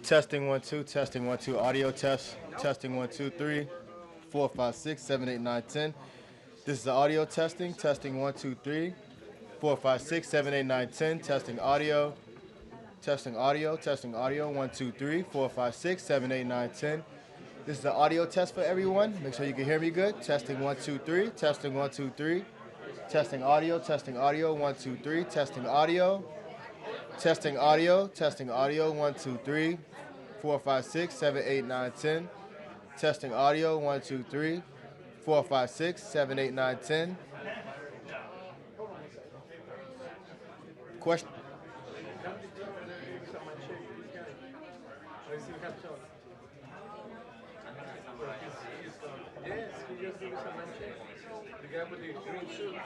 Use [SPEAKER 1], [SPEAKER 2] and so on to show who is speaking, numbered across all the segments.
[SPEAKER 1] Testing 1 2. Testing 1 2. Audio test. Testing 1 2 3 4 5 6 7 8 9 10. This is the audio testing. Testing 1 2 3 4 5 6 7 8 9 10. Testing audio. Testing audio. Testing audio. 1 2 3 4 5 6 7 8 9 10. This is the audio test for everyone. Make sure you can hear me good. Testing 1 2 3. Testing 1 2 3. Testing audio. Testing audio. 1 2 3. Testing audio. Testing audio. Testing audio. 1 2 3 4 5 6 7 8 9 10. Testing audio. 1 2 3 4 5 6 7 8 9 10. Question.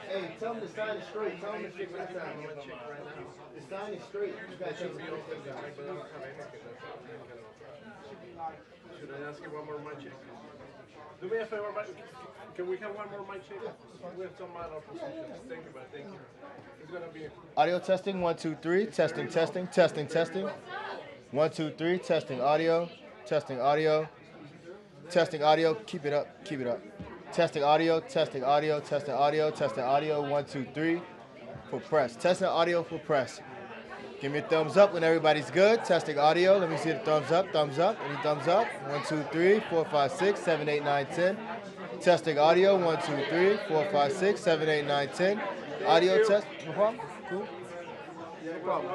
[SPEAKER 1] Hey, tell him to sign it straight. Tell him to fix that time. The sign is straight. You guys should be open.
[SPEAKER 2] Should I ask you one more mic check? Do me a favor, can we have one more mic check? We have some minor positions. Thank you, but thank you. It's gonna be
[SPEAKER 1] audio testing. 1 2 3. Testing. Testing. Testing. Testing. 1 2 3. Testing audio. Testing audio. Testing audio. Keep it up. Keep it up. Testing audio. Testing audio. Testing audio. Testing audio. 1 2 3 for press. Testing audio for press. Give me a thumbs up when everybody's good. Testing audio. Let me see the thumbs up. Thumbs up. Any thumbs up? 1 2 3 4 5 6 7 8 9 10. Testing audio. 1 2 3 4 5 6 7 8 9 10. Audio test. No problem. Cool. No problem.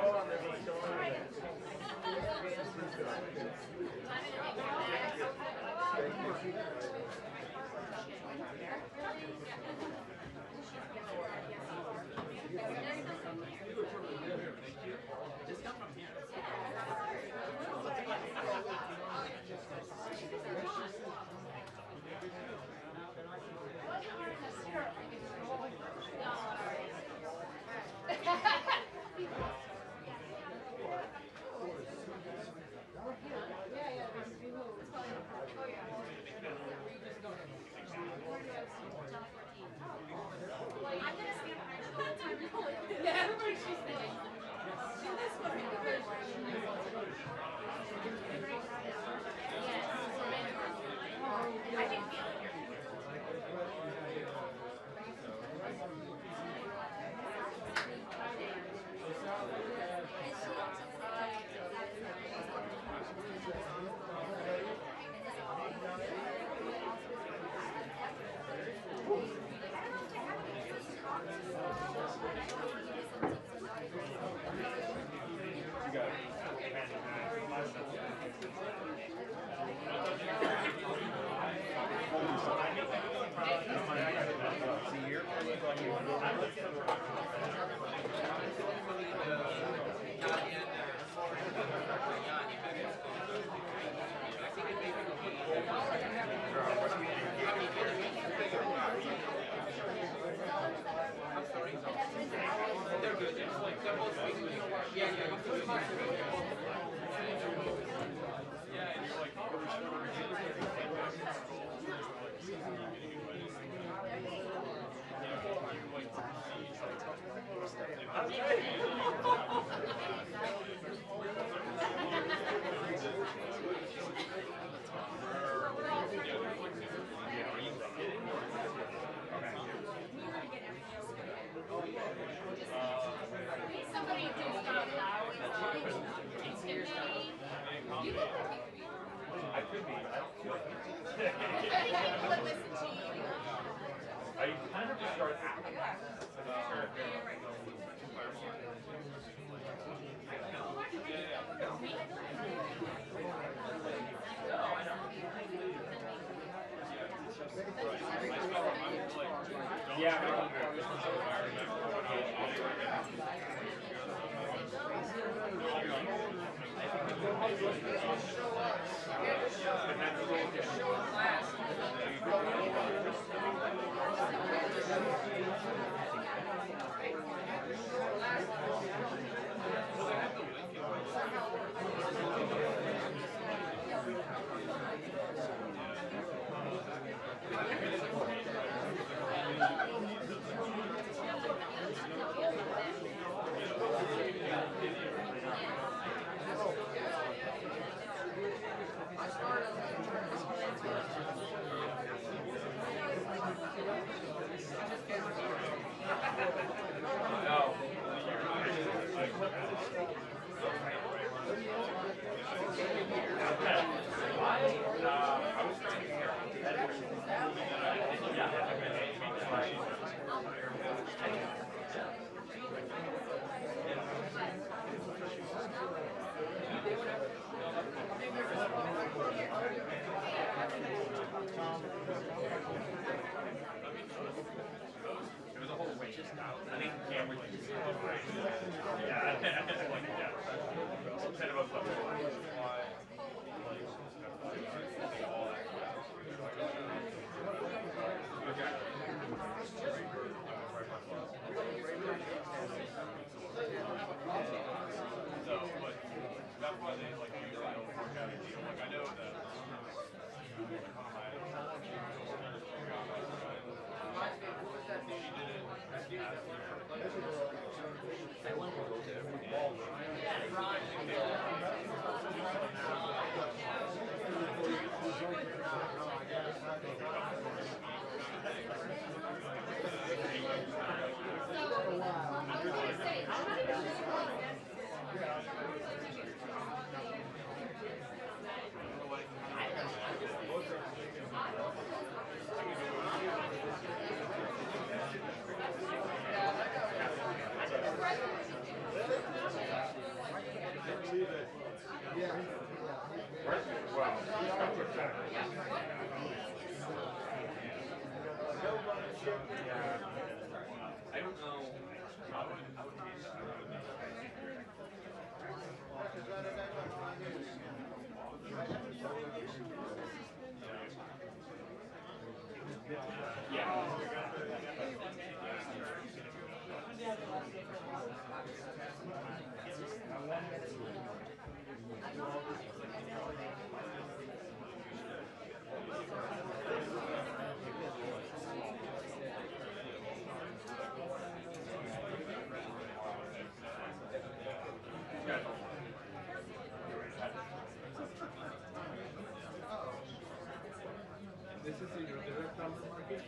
[SPEAKER 2] This is your direct number market?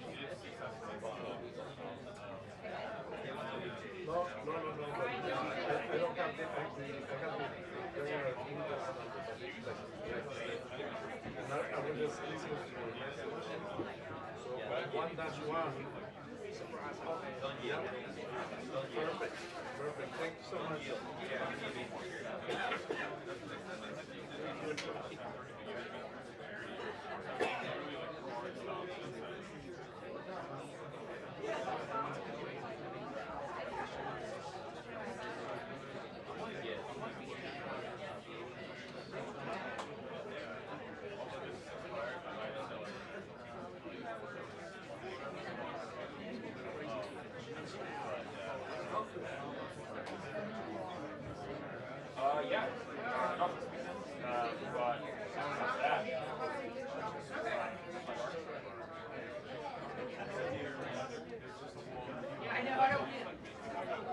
[SPEAKER 2] No, but I don't have the, I have the, I will just listen to your message. So 1-1. Yeah. Perfect. Thank you so much.
[SPEAKER 3] Yeah. I know. I don't.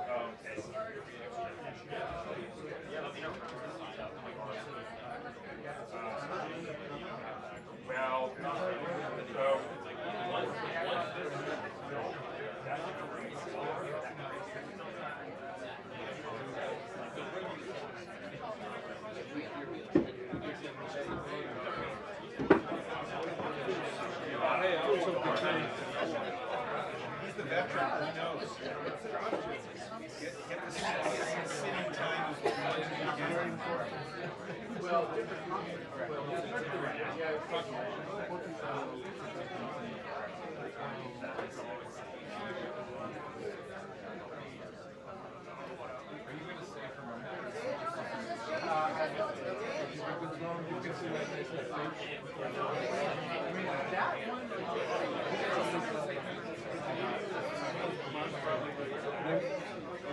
[SPEAKER 3] Okay. Yeah, let me know. Well, so
[SPEAKER 4] he's the veteran, he knows. Get the sitting time is very important.
[SPEAKER 2] Well,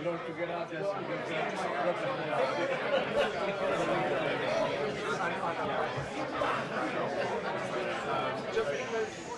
[SPEAKER 2] don't forget out this. Just because.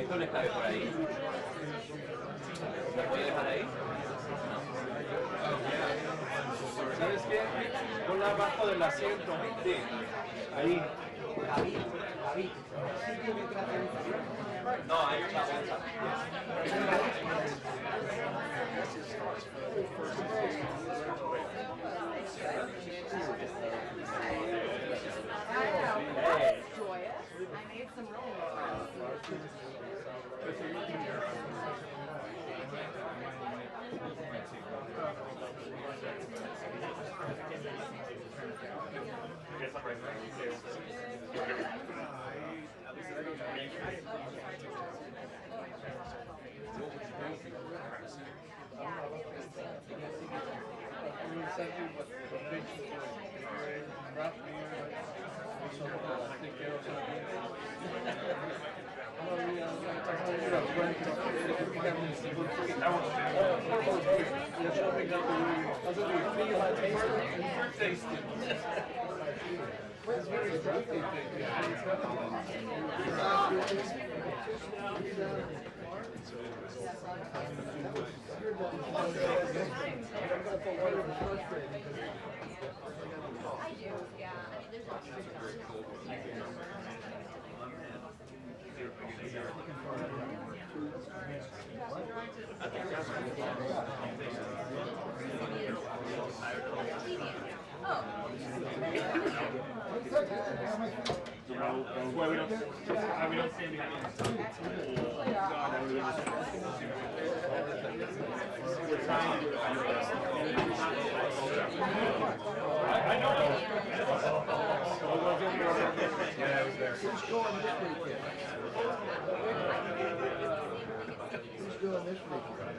[SPEAKER 5] Dejo la clave por ahí. ¿La voy a dejar ahí?
[SPEAKER 2] ¿Sabes qué? Ponla abajo del asiento. Sí. Ahí.
[SPEAKER 5] No, ahí está bolsa.
[SPEAKER 6] Joyous. I made some really I do, yeah. I mean, there's
[SPEAKER 3] Well, we don't stand behind I know. Yeah, I was there.
[SPEAKER 7] Who's going this weekend? Who's going this weekend?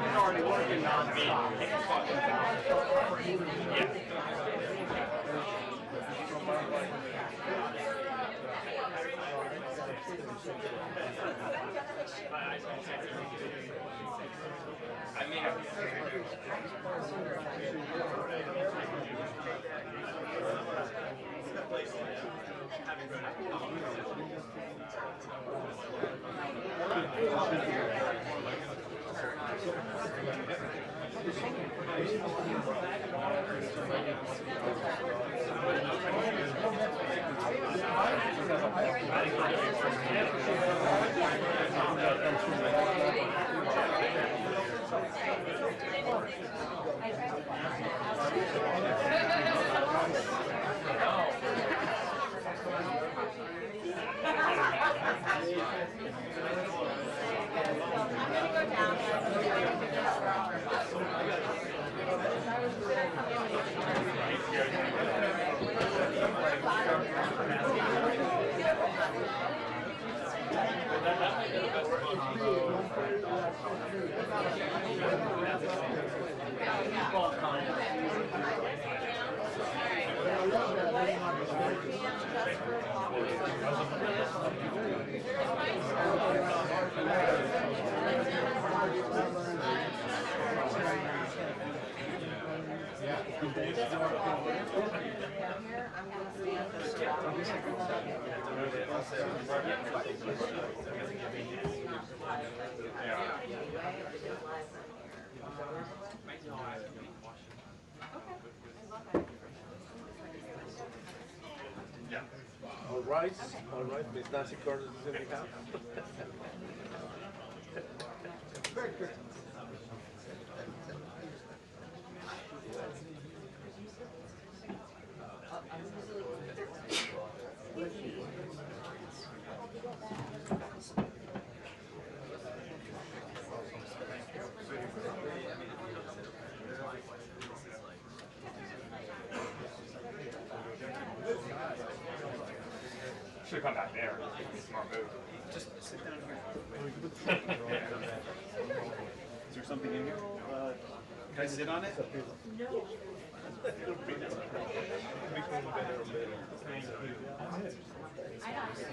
[SPEAKER 3] He's already working on me. I mean,
[SPEAKER 2] All right, Miss Nancy Curtis is in the house.
[SPEAKER 3] should have come back there. Smart move.
[SPEAKER 4] Just sit down here. Is there something in here? Can I sit on it?
[SPEAKER 6] no. I don't see.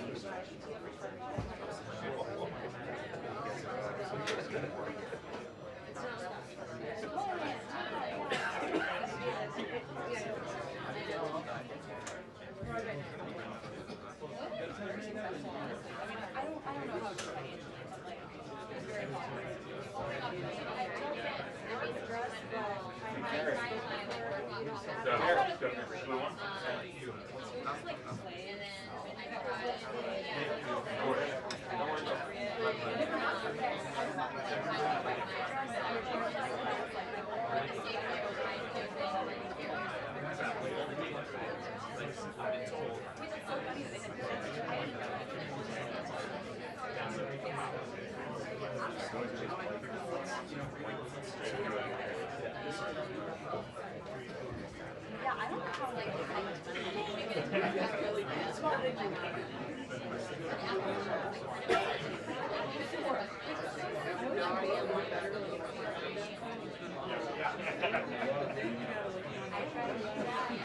[SPEAKER 6] Yeah, I don't know how like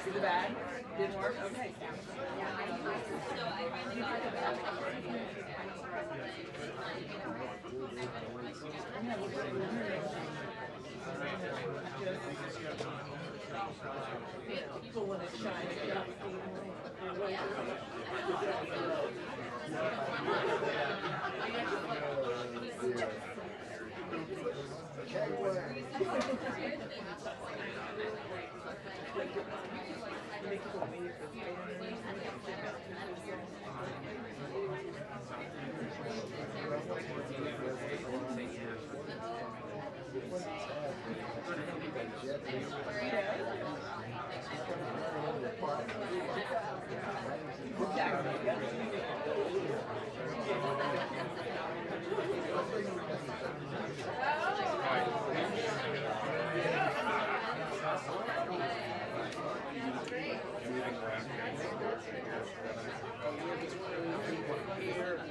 [SPEAKER 8] See the bag? Didn't work? Okay. People want to shine.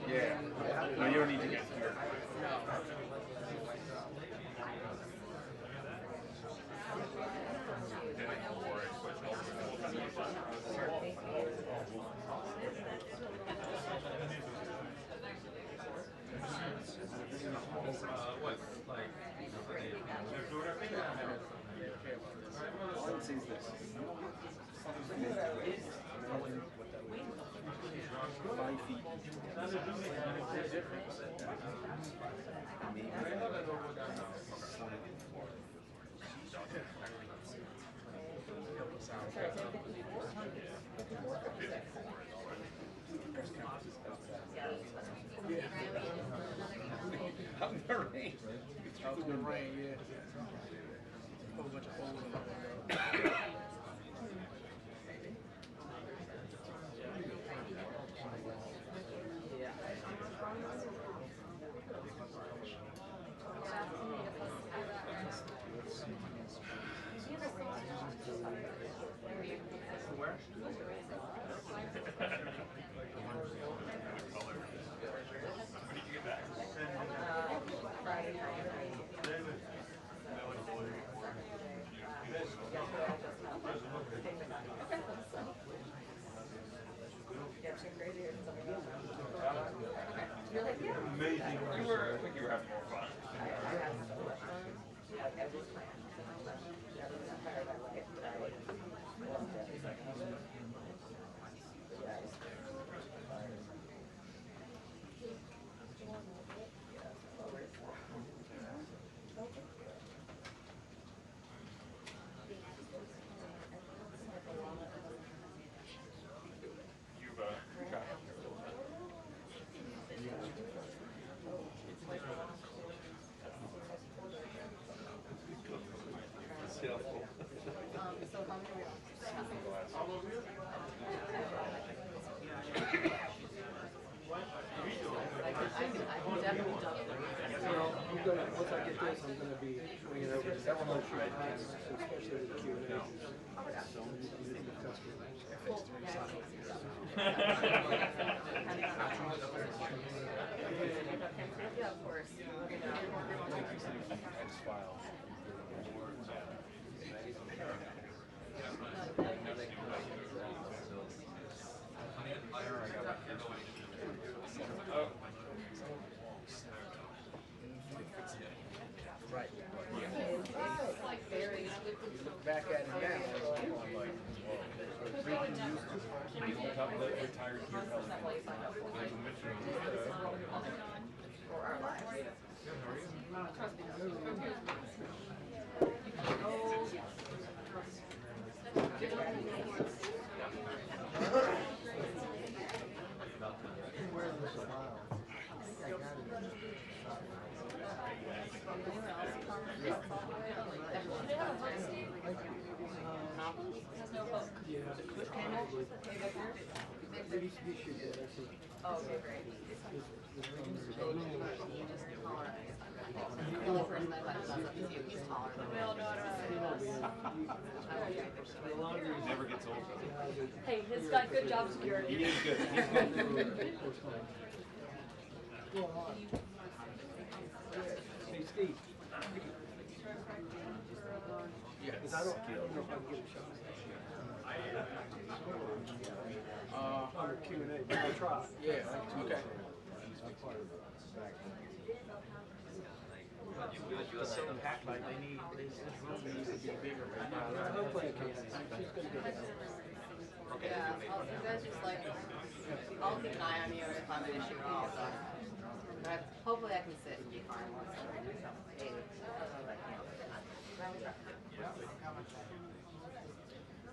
[SPEAKER 3] Yeah. No, you don't need to get here.
[SPEAKER 2] Out in the rain. Out in the rain, yeah. Whole bunch of holes in the window.
[SPEAKER 3] Amazing. You were having more fun. You've got
[SPEAKER 2] Once I get this, I'm going to be bringing it over to everyone, especially with the Q&A.
[SPEAKER 6] yeah, of course.
[SPEAKER 2] Right. You look back at it now, I'm like,
[SPEAKER 7] Wearing this a while. I think I got it. You should get it.
[SPEAKER 6] Oh, okay, great. You just call her. The only person I let up is you. He's taller than me. No, no,
[SPEAKER 3] Never gets old.
[SPEAKER 6] Hey, he's got good job security.
[SPEAKER 3] He is good. He's good.
[SPEAKER 2] Hey, Steve. Yeah, because I don't know if I can get a shot. Under Q&A, but I'll try. Yeah, okay.
[SPEAKER 4] It's so packed, like they need, this room needs to be bigger.
[SPEAKER 2] Hopefully I can. She's going to get it.
[SPEAKER 6] Yeah, you guys just like, I'll keep an eye on you if I'm an issue at all, so. But hopefully I can sit and be fine once I do something.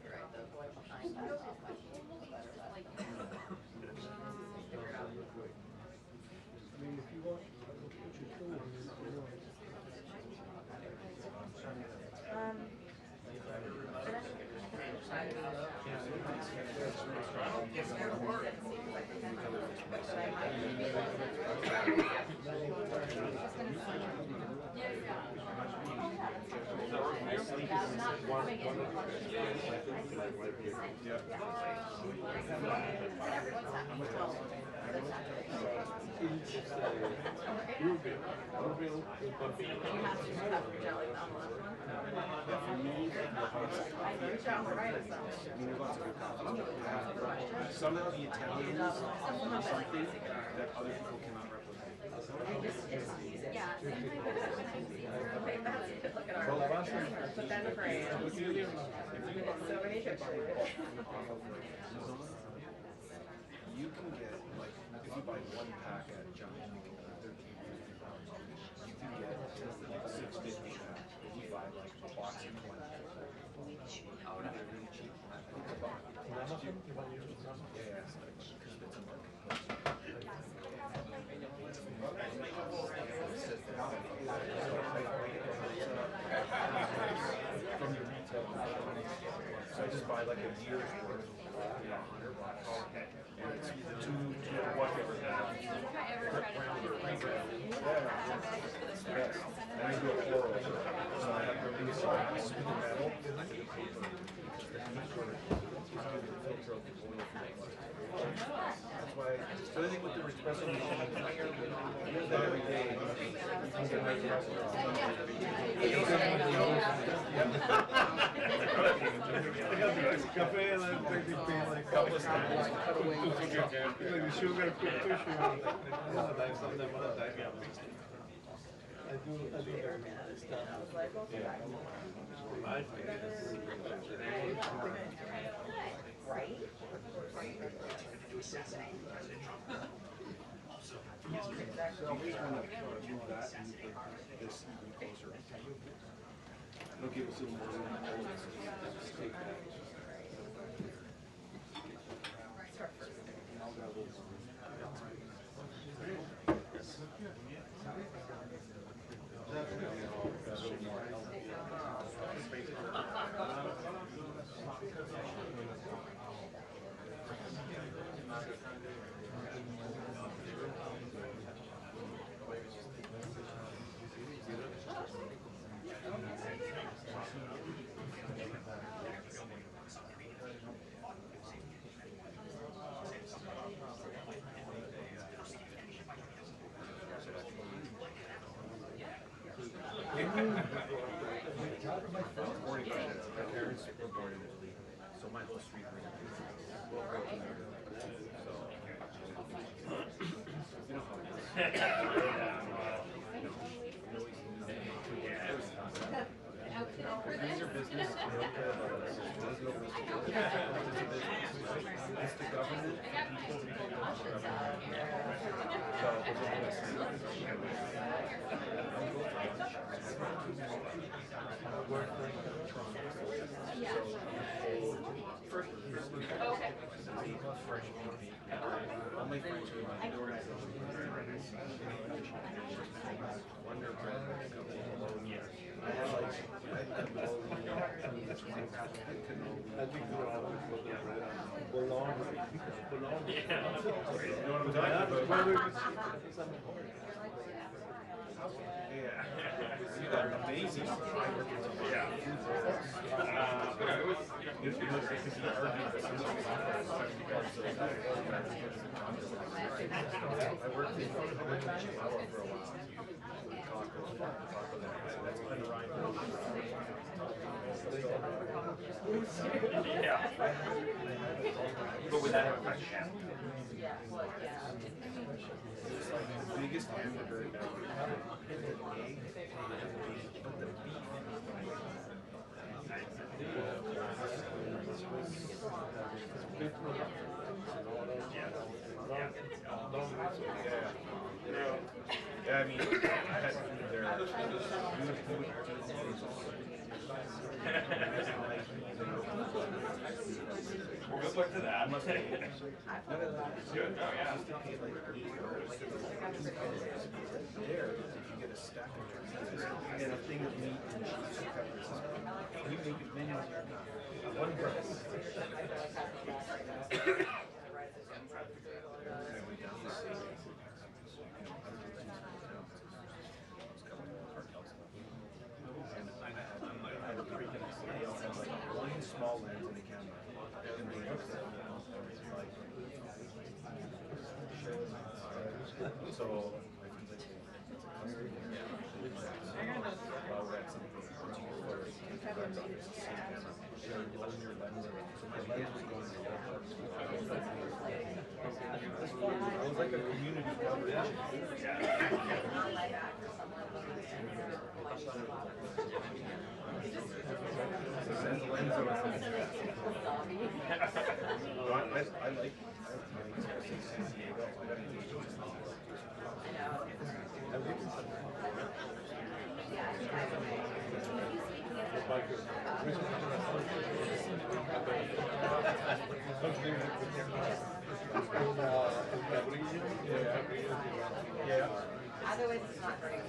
[SPEAKER 6] You're right, the boy behind that is much better, figure it out.
[SPEAKER 2] I mean, if you want, put your tool in it.
[SPEAKER 4] Somehow the Italians have something that other people cannot replicate.
[SPEAKER 6] Yeah, put that in the frame. So many pictures.
[SPEAKER 4] You can get, like, if you buy one pack at Giant, you can get 13, 50 pounds. You can get 650 pack if you buy like a box of 20. Oh, no, they're really cheap. Yeah, it's like, because it's a market. From your retail. So I just buy like a year's worth of, $100. And it's two whatever now.
[SPEAKER 6] If I ever try to find it,
[SPEAKER 4] Yes. And I do a floral. So I have everything smooth metal. Because the heat sort of filter out the oil from the glass. That's why, so I think with the espresso machine, that every day, you can get my espresso.
[SPEAKER 2] Café, like, like, couple of times. Like the sugar, put too sugar. I do that stuff. My
[SPEAKER 6] right?
[SPEAKER 4] So we want to move that and move this even closer. It'll give us a little more room to hold it, so just take that. And I'll grab a little more. Definitely, I'll grab a little more. My parents were born in Italy, so my whole street was you know how it is. These are business. They don't care about us. There's no business. It's the government, people, fresh company. All my friends were in the organization. Wonder Bread, a couple of Bologna. I had like, that's one cannoli.
[SPEAKER 2] I think we're all Bologna. Bologna.
[SPEAKER 3] Yeah.
[SPEAKER 4] You know what I'm talking about? Yeah. You got amazing fiber.
[SPEAKER 3] Yeah. But it was, you know,
[SPEAKER 4] I worked in Chihuahua for a while.
[SPEAKER 3] yeah. But would that have a fresh channel?
[SPEAKER 4] It's like the biggest hamburger ever. The egg, but the beef. Yeah, I mean, I had food there.
[SPEAKER 3] Well, good luck to that. Good. Oh, yeah.
[SPEAKER 4] There, if you get a stack of turkeys and a thing of meat and cheese and peppers, you make it many one price. One small lens in the camera. So, it was like a community coverage. Send the lens over. I like San Diego.
[SPEAKER 6] Otherwise, it's not very good.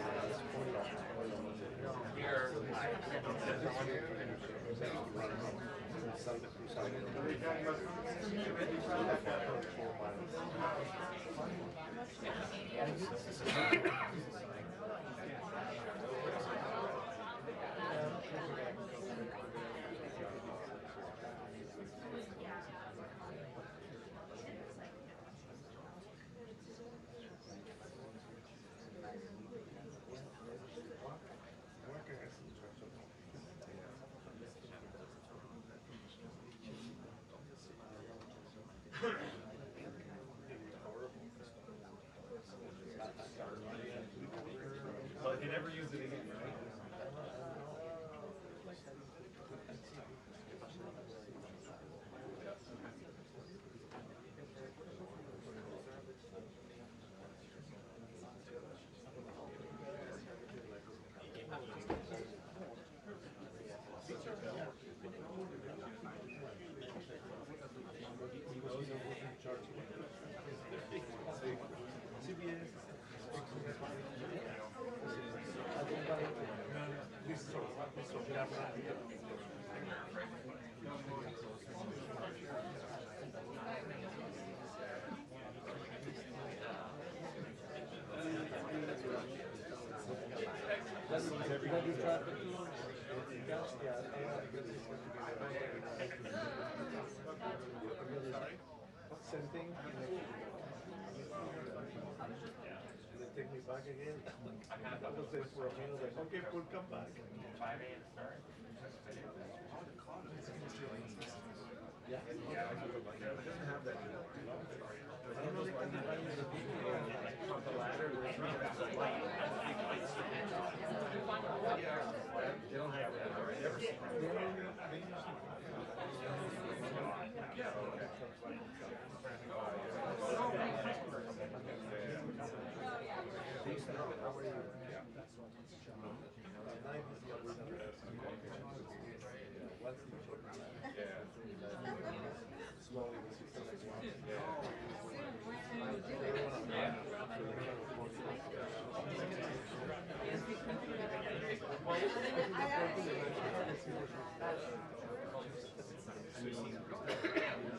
[SPEAKER 4] Well, you never use it again, right?
[SPEAKER 2] Same thing. They take me back again. I was there for a meal. Like, okay, we'll come back.
[SPEAKER 3] 5 a.m. start.
[SPEAKER 2] Yeah.
[SPEAKER 4] It doesn't have that anymore. I don't know if anybody is a people on the ladder. They don't have that. I've never seen that.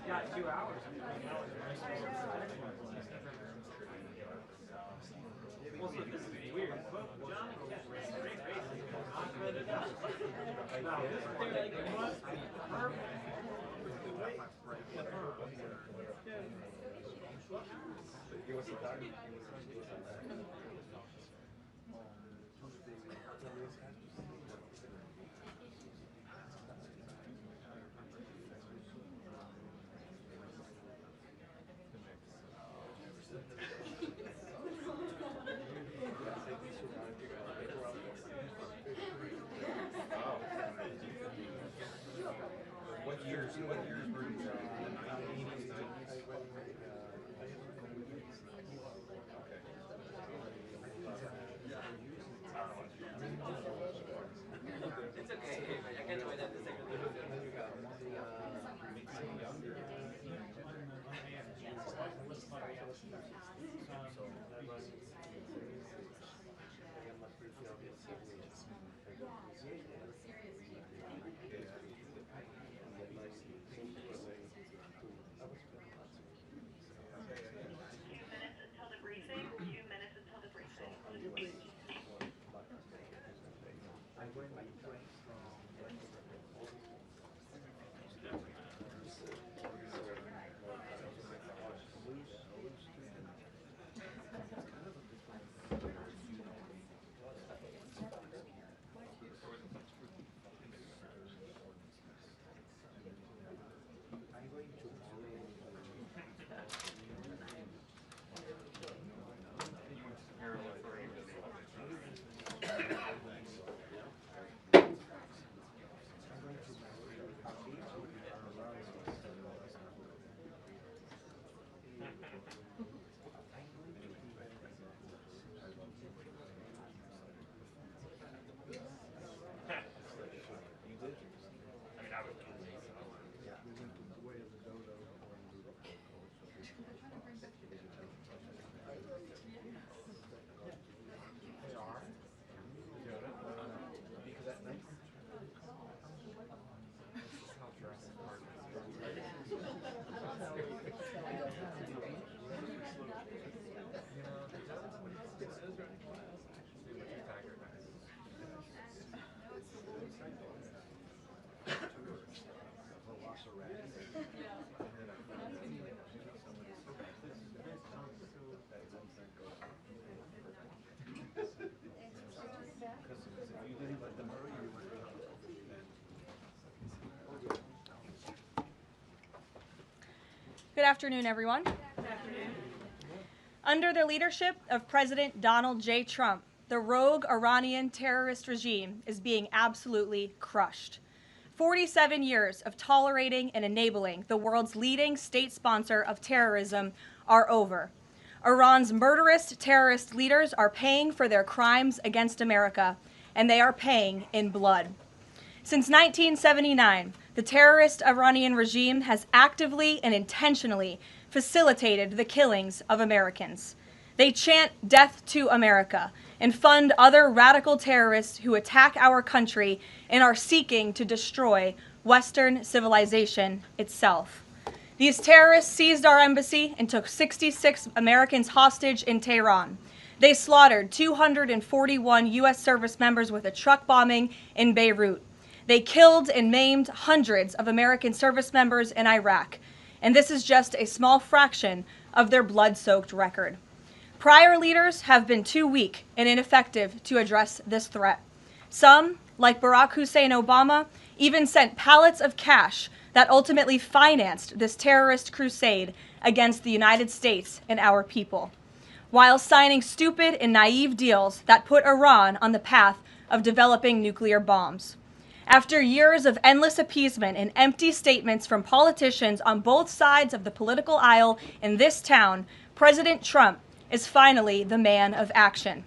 [SPEAKER 3] Got 2 hours. Well, so this is weird. John, great face. I'm ready to go. Now, this thing must be perfect.
[SPEAKER 4] What years were you in?
[SPEAKER 5] It's okay. I can't wait that the secretary.
[SPEAKER 9] Good afternoon, everyone. Under the leadership of President Donald J. Trump, the rogue Iranian terrorist regime is being absolutely crushed. 47 years of tolerating and enabling the world's leading state sponsor of terrorism are over. Iran's murderous terrorist leaders are paying for their crimes against America, and they are paying in blood. Since 1979, the terrorist Iranian regime has actively and intentionally facilitated the killings of Americans. They chant "Death to America" and fund other radical terrorists who attack our country and are seeking to destroy Western civilization itself. These terrorists seized our embassy and took 66 Americans hostage in Tehran. They slaughtered 241 U.S. service members with a truck bombing in Beirut. They killed and maimed hundreds of American service members in Iraq, and this is just a small fraction of their blood-soaked record. Prior leaders have been too weak and ineffective to address this threat. Some, like Barack Hussein Obama, even sent pallets of cash that ultimately financed this terrorist crusade against the United States and our people, while signing stupid and naive deals that put Iran on the path of developing nuclear bombs. After years of endless appeasement and empty statements from politicians on both sides of the political aisle in this town, President Trump is finally the man of action.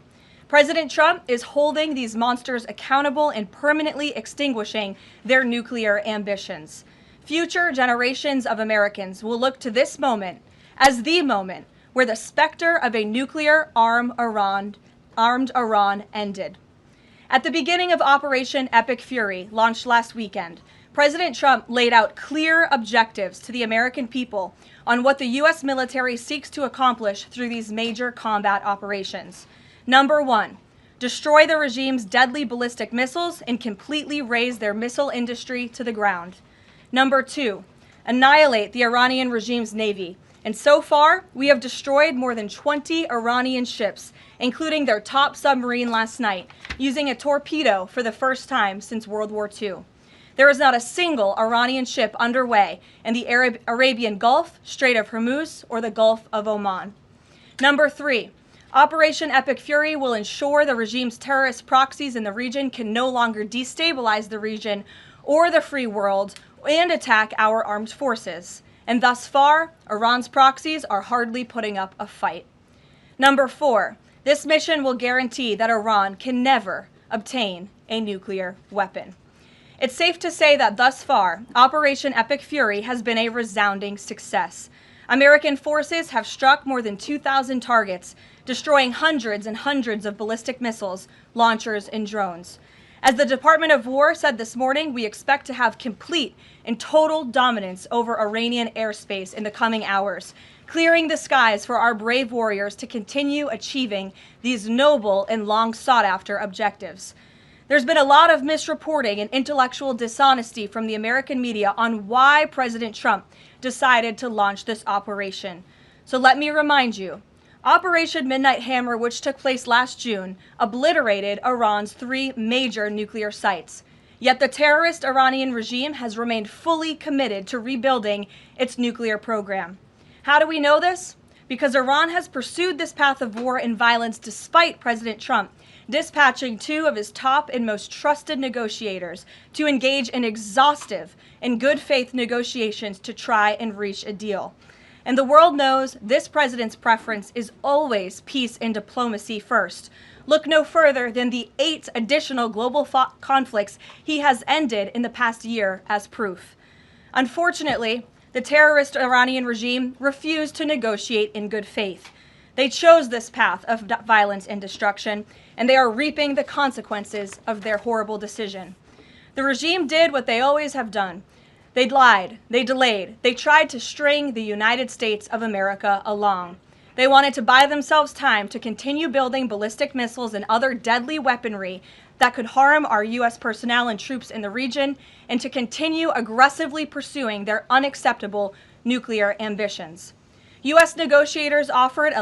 [SPEAKER 9] President Trump is holding these monsters accountable and permanently extinguishing their nuclear ambitions. Future generations of Americans will look to this moment as the moment where the specter of a nuclear armed Iran ended. At the beginning of Operation Epic Fury, launched last weekend, President Trump laid out clear objectives to the American people on what the U.S. military seeks to accomplish through these major combat operations. Number 1, destroy the regime's deadly ballistic missiles and completely raze their missile industry to the ground. Number 2, annihilate the Iranian regime's navy. And so far, we have destroyed more than 20 Iranian ships, including their top submarine last night, using a torpedo for the first time since World War II. There is not a single Iranian ship underway in the Arabian Gulf, Strait of Hormuz, or the Gulf of Oman. Number 3, Operation Epic Fury will ensure the regime's terrorist proxies in the region can no longer destabilize the region or the free world and attack our armed forces. And thus far, Iran's proxies are hardly putting up a fight. Number 4, this mission will guarantee that Iran can never obtain a nuclear weapon. It's safe to say that thus far, Operation Epic Fury has been a resounding success. American forces have struck more than 2,000 targets, destroying hundreds and hundreds of ballistic missiles, launchers, and drones. As the Department of War said this morning, we expect to have complete and total dominance over Iranian airspace in the coming hours, clearing the skies for our brave warriors to continue achieving these noble and long sought-after objectives. There's been a lot of misreporting and intellectual dishonesty from the American media on why President Trump decided to launch this operation. So let me remind you, Operation Midnight Hammer, which took place last June, obliterated Iran's 3 major nuclear sites. Yet the terrorist Iranian regime has remained fully committed to rebuilding its nuclear program. How do we know this? Because Iran has pursued this path of war and violence despite President Trump dispatching 2 of his top and most trusted negotiators to engage in exhaustive and good faith negotiations to try and reach a deal. And the world knows this president's preference is always peace and diplomacy first. Look no further than the 8 additional global conflicts he has ended in the past year as proof. Unfortunately, the terrorist Iranian regime refused to negotiate in good faith. They chose this path of violence and destruction, and they are reaping the consequences of their horrible decision. The regime did what they always have done. They lied, they delayed, they tried to string the United States of America along. They wanted to buy themselves time to continue building ballistic missiles and other deadly weaponry that could harm our U.S. personnel and troops in the region, and to continue aggressively pursuing their unacceptable nuclear ambitions. U.S. negotiators offered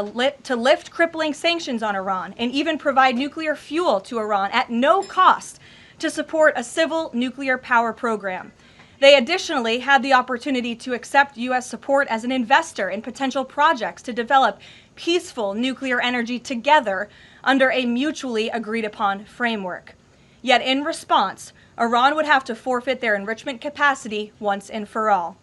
[SPEAKER 9] to lift crippling sanctions on Iran and even provide nuclear fuel to Iran at no cost to support a civil nuclear power program. They additionally had the opportunity to accept U.S. support as an investor in potential projects to develop peaceful nuclear energy together under a mutually agreed upon framework. Yet in response, Iran would have to forfeit their enrichment capacity once and for all.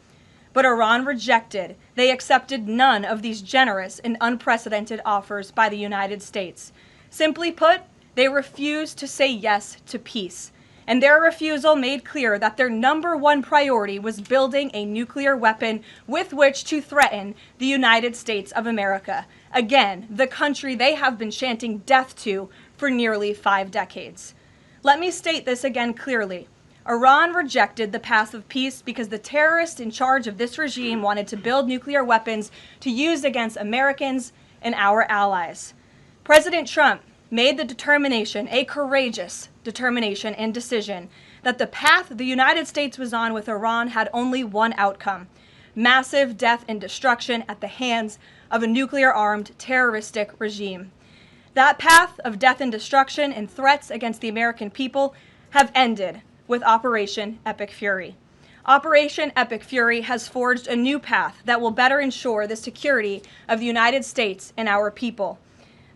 [SPEAKER 9] But Iran rejected. They accepted none of these generous and unprecedented offers by the United States. Simply put, they refused to say yes to peace. And their refusal made clear that their number 1 priority was building a nuclear weapon with which to threaten the United States of America. Again, the country they have been chanting death to for nearly 5 decades. Let me state this again clearly. Iran rejected the path of peace because the terrorists in charge of this regime wanted to build nuclear weapons to use against Americans and our allies. President Trump made the determination, a courageous determination and decision, that the path the United States was on with Iran had only one outcome: massive death and destruction at the hands of a nuclear-armed terroristic regime. That path of death and destruction and threats against the American people have ended with Operation Epic Fury. Operation Epic Fury has forged a new path that will better ensure the security of the United States and our people.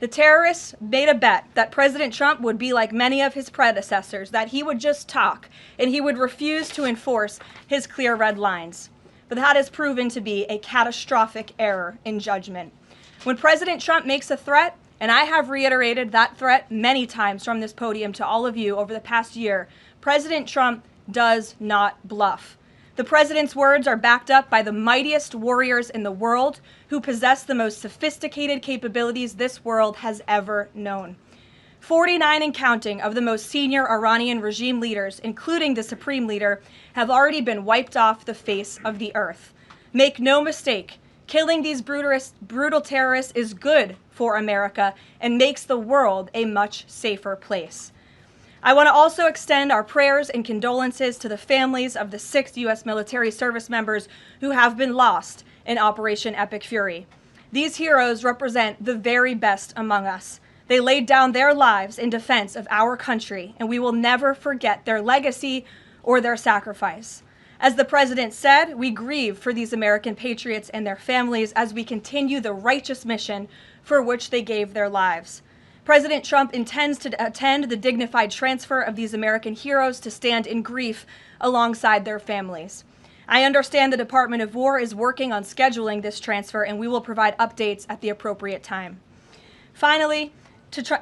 [SPEAKER 9] The terrorists made a bet that President Trump would be like many of his predecessors, that he would just talk and he would refuse to enforce his clear red lines. But that has proven to be a catastrophic error in judgment. When President Trump makes a threat, and I have reiterated that threat many times from this podium to all of you over the past year, President Trump does not bluff. The president's words are backed up by the mightiest warriors in the world who possess the most sophisticated capabilities this world has ever known. 49 and counting of the most senior Iranian regime leaders, including the supreme leader, have already been wiped off the face of the earth. Make no mistake, killing these brutal terrorists is good for America and makes the world a much safer place. I want to also extend our prayers and condolences to the families of the 6 U.S. military service members who have been lost in Operation Epic Fury. These heroes represent the very best among us. They laid down their lives in defense of our country, and we will never forget their legacy or their sacrifice. As the president said, we grieve for these American patriots and their families as we continue the righteous mission for which they gave their lives. President Trump intends to attend the dignified transfer of these American heroes to stand in grief alongside their families. I understand the Department of War is working on scheduling this transfer, and we will provide updates at the appropriate time. Finally,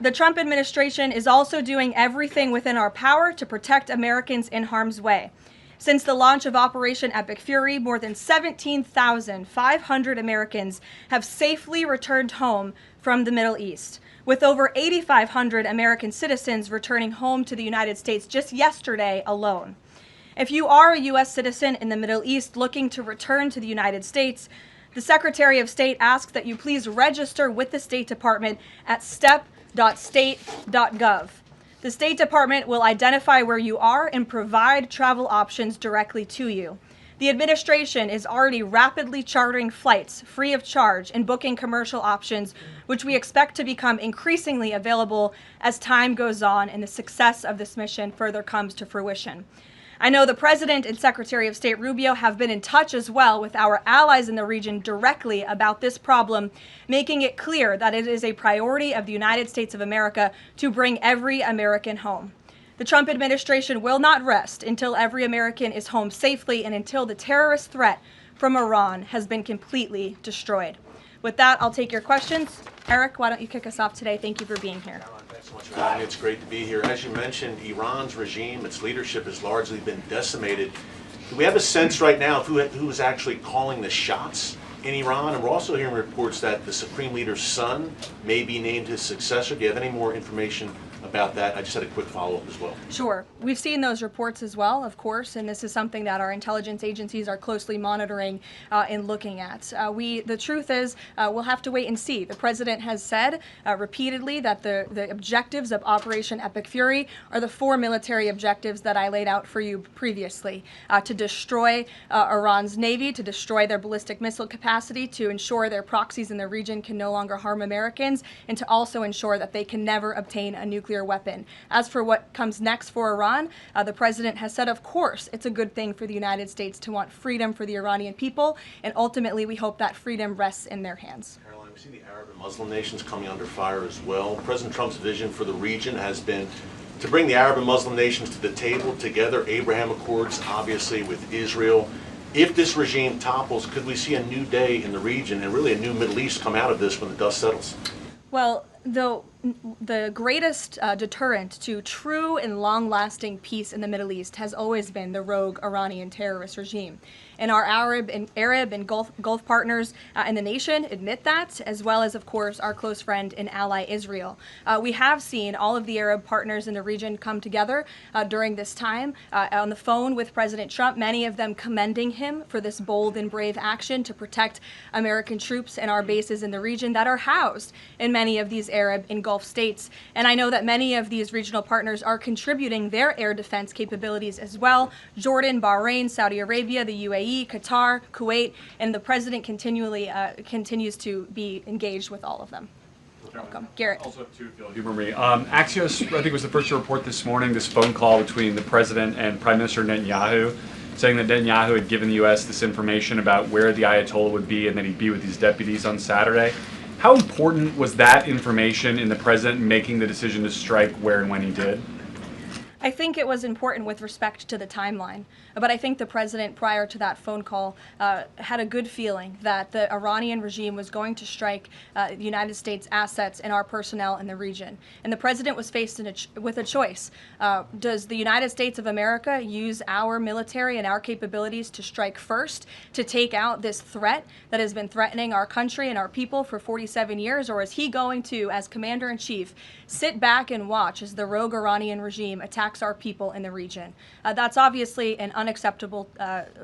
[SPEAKER 9] the Trump administration is also doing everything within our power to protect Americans in harm's way. Since the launch of Operation Epic Fury, more than 17,500 Americans have safely returned home from the Middle East, with over 8,500 American citizens returning home to the United States just yesterday alone. If you are a U.S. citizen in the Middle East looking to return to the United States, the Secretary of State asks that you please register with the State Department at step.state.gov. The State Department will identify where you are and provide travel options directly to you. The administration is already rapidly chartering flights free of charge and booking commercial options, which we expect to become increasingly available as time goes on and the success of this mission further comes to fruition. I know the President and Secretary of State Rubio have been in touch as well with our allies in the region directly about this problem, making it clear that it is a priority of the United States of America to bring every American home. The Trump administration will not rest until every American is home safely and until the terrorist threat from Iran has been completely destroyed. With that, I'll take your questions. Eric, why don't you kick us off today? Thank you for being here.
[SPEAKER 4] Caroline, thanks so much for having me. It's great to be here. As you mentioned, Iran's regime, its leadership has largely been decimated. Do we have a sense right now of who is actually calling the shots in Iran? And we're also hearing reports that the Supreme Leader's son may be named his successor. Do you have any more information about that? I just had a quick follow-up as well.
[SPEAKER 9] Sure. We've seen those reports as well, of course, and this is something that our intelligence agencies are closely monitoring and looking at. The truth is, we'll have to wait and see. The president has said repeatedly that the objectives of Operation Epic Fury are the 4 military objectives that I laid out for you previously: to destroy Iran's navy, to destroy their ballistic missile capacity, to ensure their proxies in the region can no longer harm Americans, and to also ensure that they can never obtain a nuclear weapon. As for what comes next for Iran, the president has said, of course, it's a good thing for the United States to want freedom for the Iranian people, and ultimately we hope that freedom rests in their hands.
[SPEAKER 4] Caroline, we see the Arab and Muslim nations coming under fire as well. President Trump's vision for the region has been to bring the Arab and Muslim nations to the table together, Abraham Accords, obviously, with Israel. If this regime topples, could we see a new day in the region and really a new Middle East come out of this when the dust settles?
[SPEAKER 9] Well, the greatest deterrent to true and long-lasting peace in the Middle East has always been the rogue Iranian terrorist regime. And our Arab and Gulf partners in the nation admit that, as well as, of course, our close friend and ally Israel. We have seen all of the Arab partners in the region come together during this time on the phone with President Trump, many of them commending him for this bold and brave action to protect American troops and our bases in the region that are housed in many of these Arab and Gulf states. And I know that many of these regional partners are contributing their air defense capabilities as well: Jordan, Bahrain, Saudi Arabia, the UAE, Qatar, Kuwait, and the president continues to be engaged with all of them. Welcome. Garrett.
[SPEAKER 10] Also have two, if you'll humor me. Axios, I think, was the first to report this morning this phone call between the president and Prime Minister Netanyahu, saying that Netanyahu had given the U.S. this information about where the Ayatollah would be and that he'd be with his deputies on Saturday. How important was that information in the president making the decision to strike where and when he did?
[SPEAKER 9] I think it was important with respect to the timeline, but I think the president, prior to that phone call, had a good feeling that the Iranian regime was going to strike the United States assets and our personnel in the region. And the president was faced with a choice. Does the United States of America use our military and our capabilities to strike first, to take out this threat that has been threatening our country and our people for 47 years, or is he going to, as commander-in-chief, sit back and watch as the rogue Iranian regime attacks our people in the region? That's obviously an unacceptable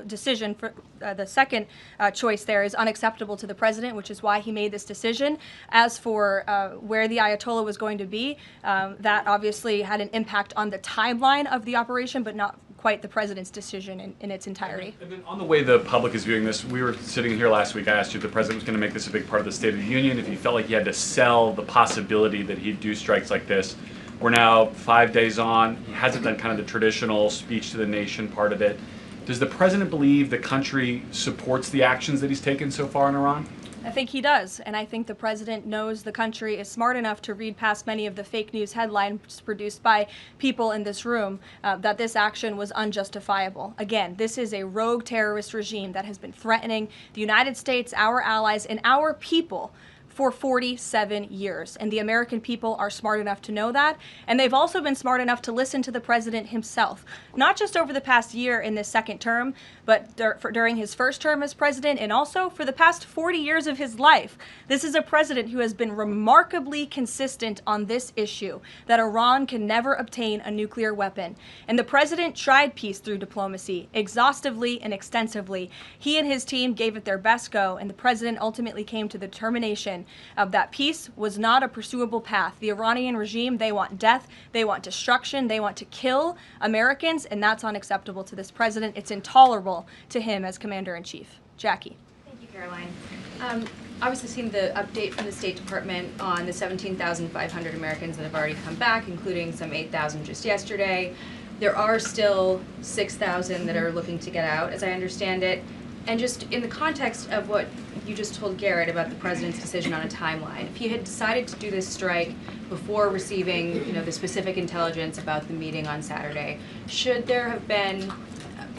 [SPEAKER 9] decision. For the second choice there is unacceptable to the president, which is why he made this decision. As for where the Ayatollah was going to be, that obviously had an impact on the timeline of the operation, but not quite the president's decision in its entirety.
[SPEAKER 10] And then on the way the public is viewing this, we were sitting here last week, I asked you if the president was going to make this a big part of the State of the Union, if he felt like he had to sell the possibility that he'd do strikes like this. We're now 5 days on. He hasn't done kind of the traditional speech to the nation part of it. Does the president believe the country supports the actions that he's taken so far in Iran?
[SPEAKER 9] I think he does, and I think the president knows the country is smart enough to read past many of the fake news headlines produced by people in this room that this action was unjustifiable. Again, this is a rogue terrorist regime that has been threatening the United States, our allies, and our people for 47 years. And the American people are smart enough to know that. And they've also been smart enough to listen to the president himself, not just over the past year in this second term, but during his first term as president, and also for the past 40 years of his life. This is a president who has been remarkably consistent on this issue, that Iran can never obtain a nuclear weapon. And the president tried peace through diplomacy, exhaustively and extensively. He and his team gave it their best go, and the president ultimately came to the determination of that peace was not a pursuable path. The Iranian regime, they want death, they want destruction, they want to kill Americans, and that's unacceptable to this president. It's intolerable to him as commander-in-chief. Jackie.
[SPEAKER 11] Thank you, Caroline. Obviously seen the update from the State Department on the 17,500 Americans that have already come back, including some 8,000 just yesterday. There are still 6,000 that are looking to get out, as I understand it. And just in the context of what you just told Garrett about the president's decision on a timeline, if he had decided to do this strike before receiving, the specific intelligence about the meeting on Saturday, should there have been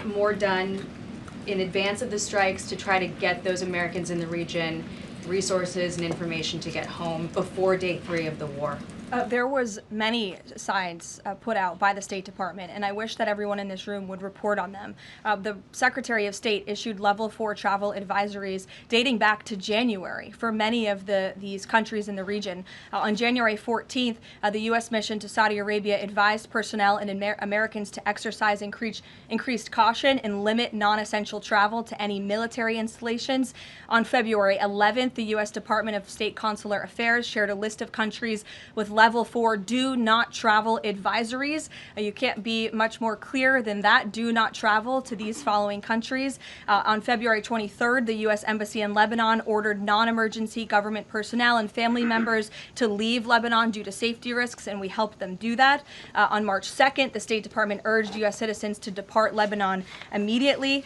[SPEAKER 11] more done in advance of the strikes to try to get those Americans in the region resources and information to get home before day 3 of the war?
[SPEAKER 9] There was many signs put out by the State Department, and I wish that everyone in this room would report on them. The Secretary of State issued level 4 travel advisories dating back to January for many of these countries in the region. On January 14th, the U.S. mission to Saudi Arabia advised personnel and Americans to exercise increased caution and limit non-essential travel to any military installations. On February 11th, the U.S. Department of State Consular Affairs shared a list of countries with level 4 do not travel advisories. You can't be much more clear than that. Do not travel to these following countries. On February 23rd, the U.S. Embassy in Lebanon ordered non-emergency government personnel and family members to leave Lebanon due to safety risks, and we helped them do that. On March 2nd, the State Department urged U.S. citizens to depart Lebanon immediately.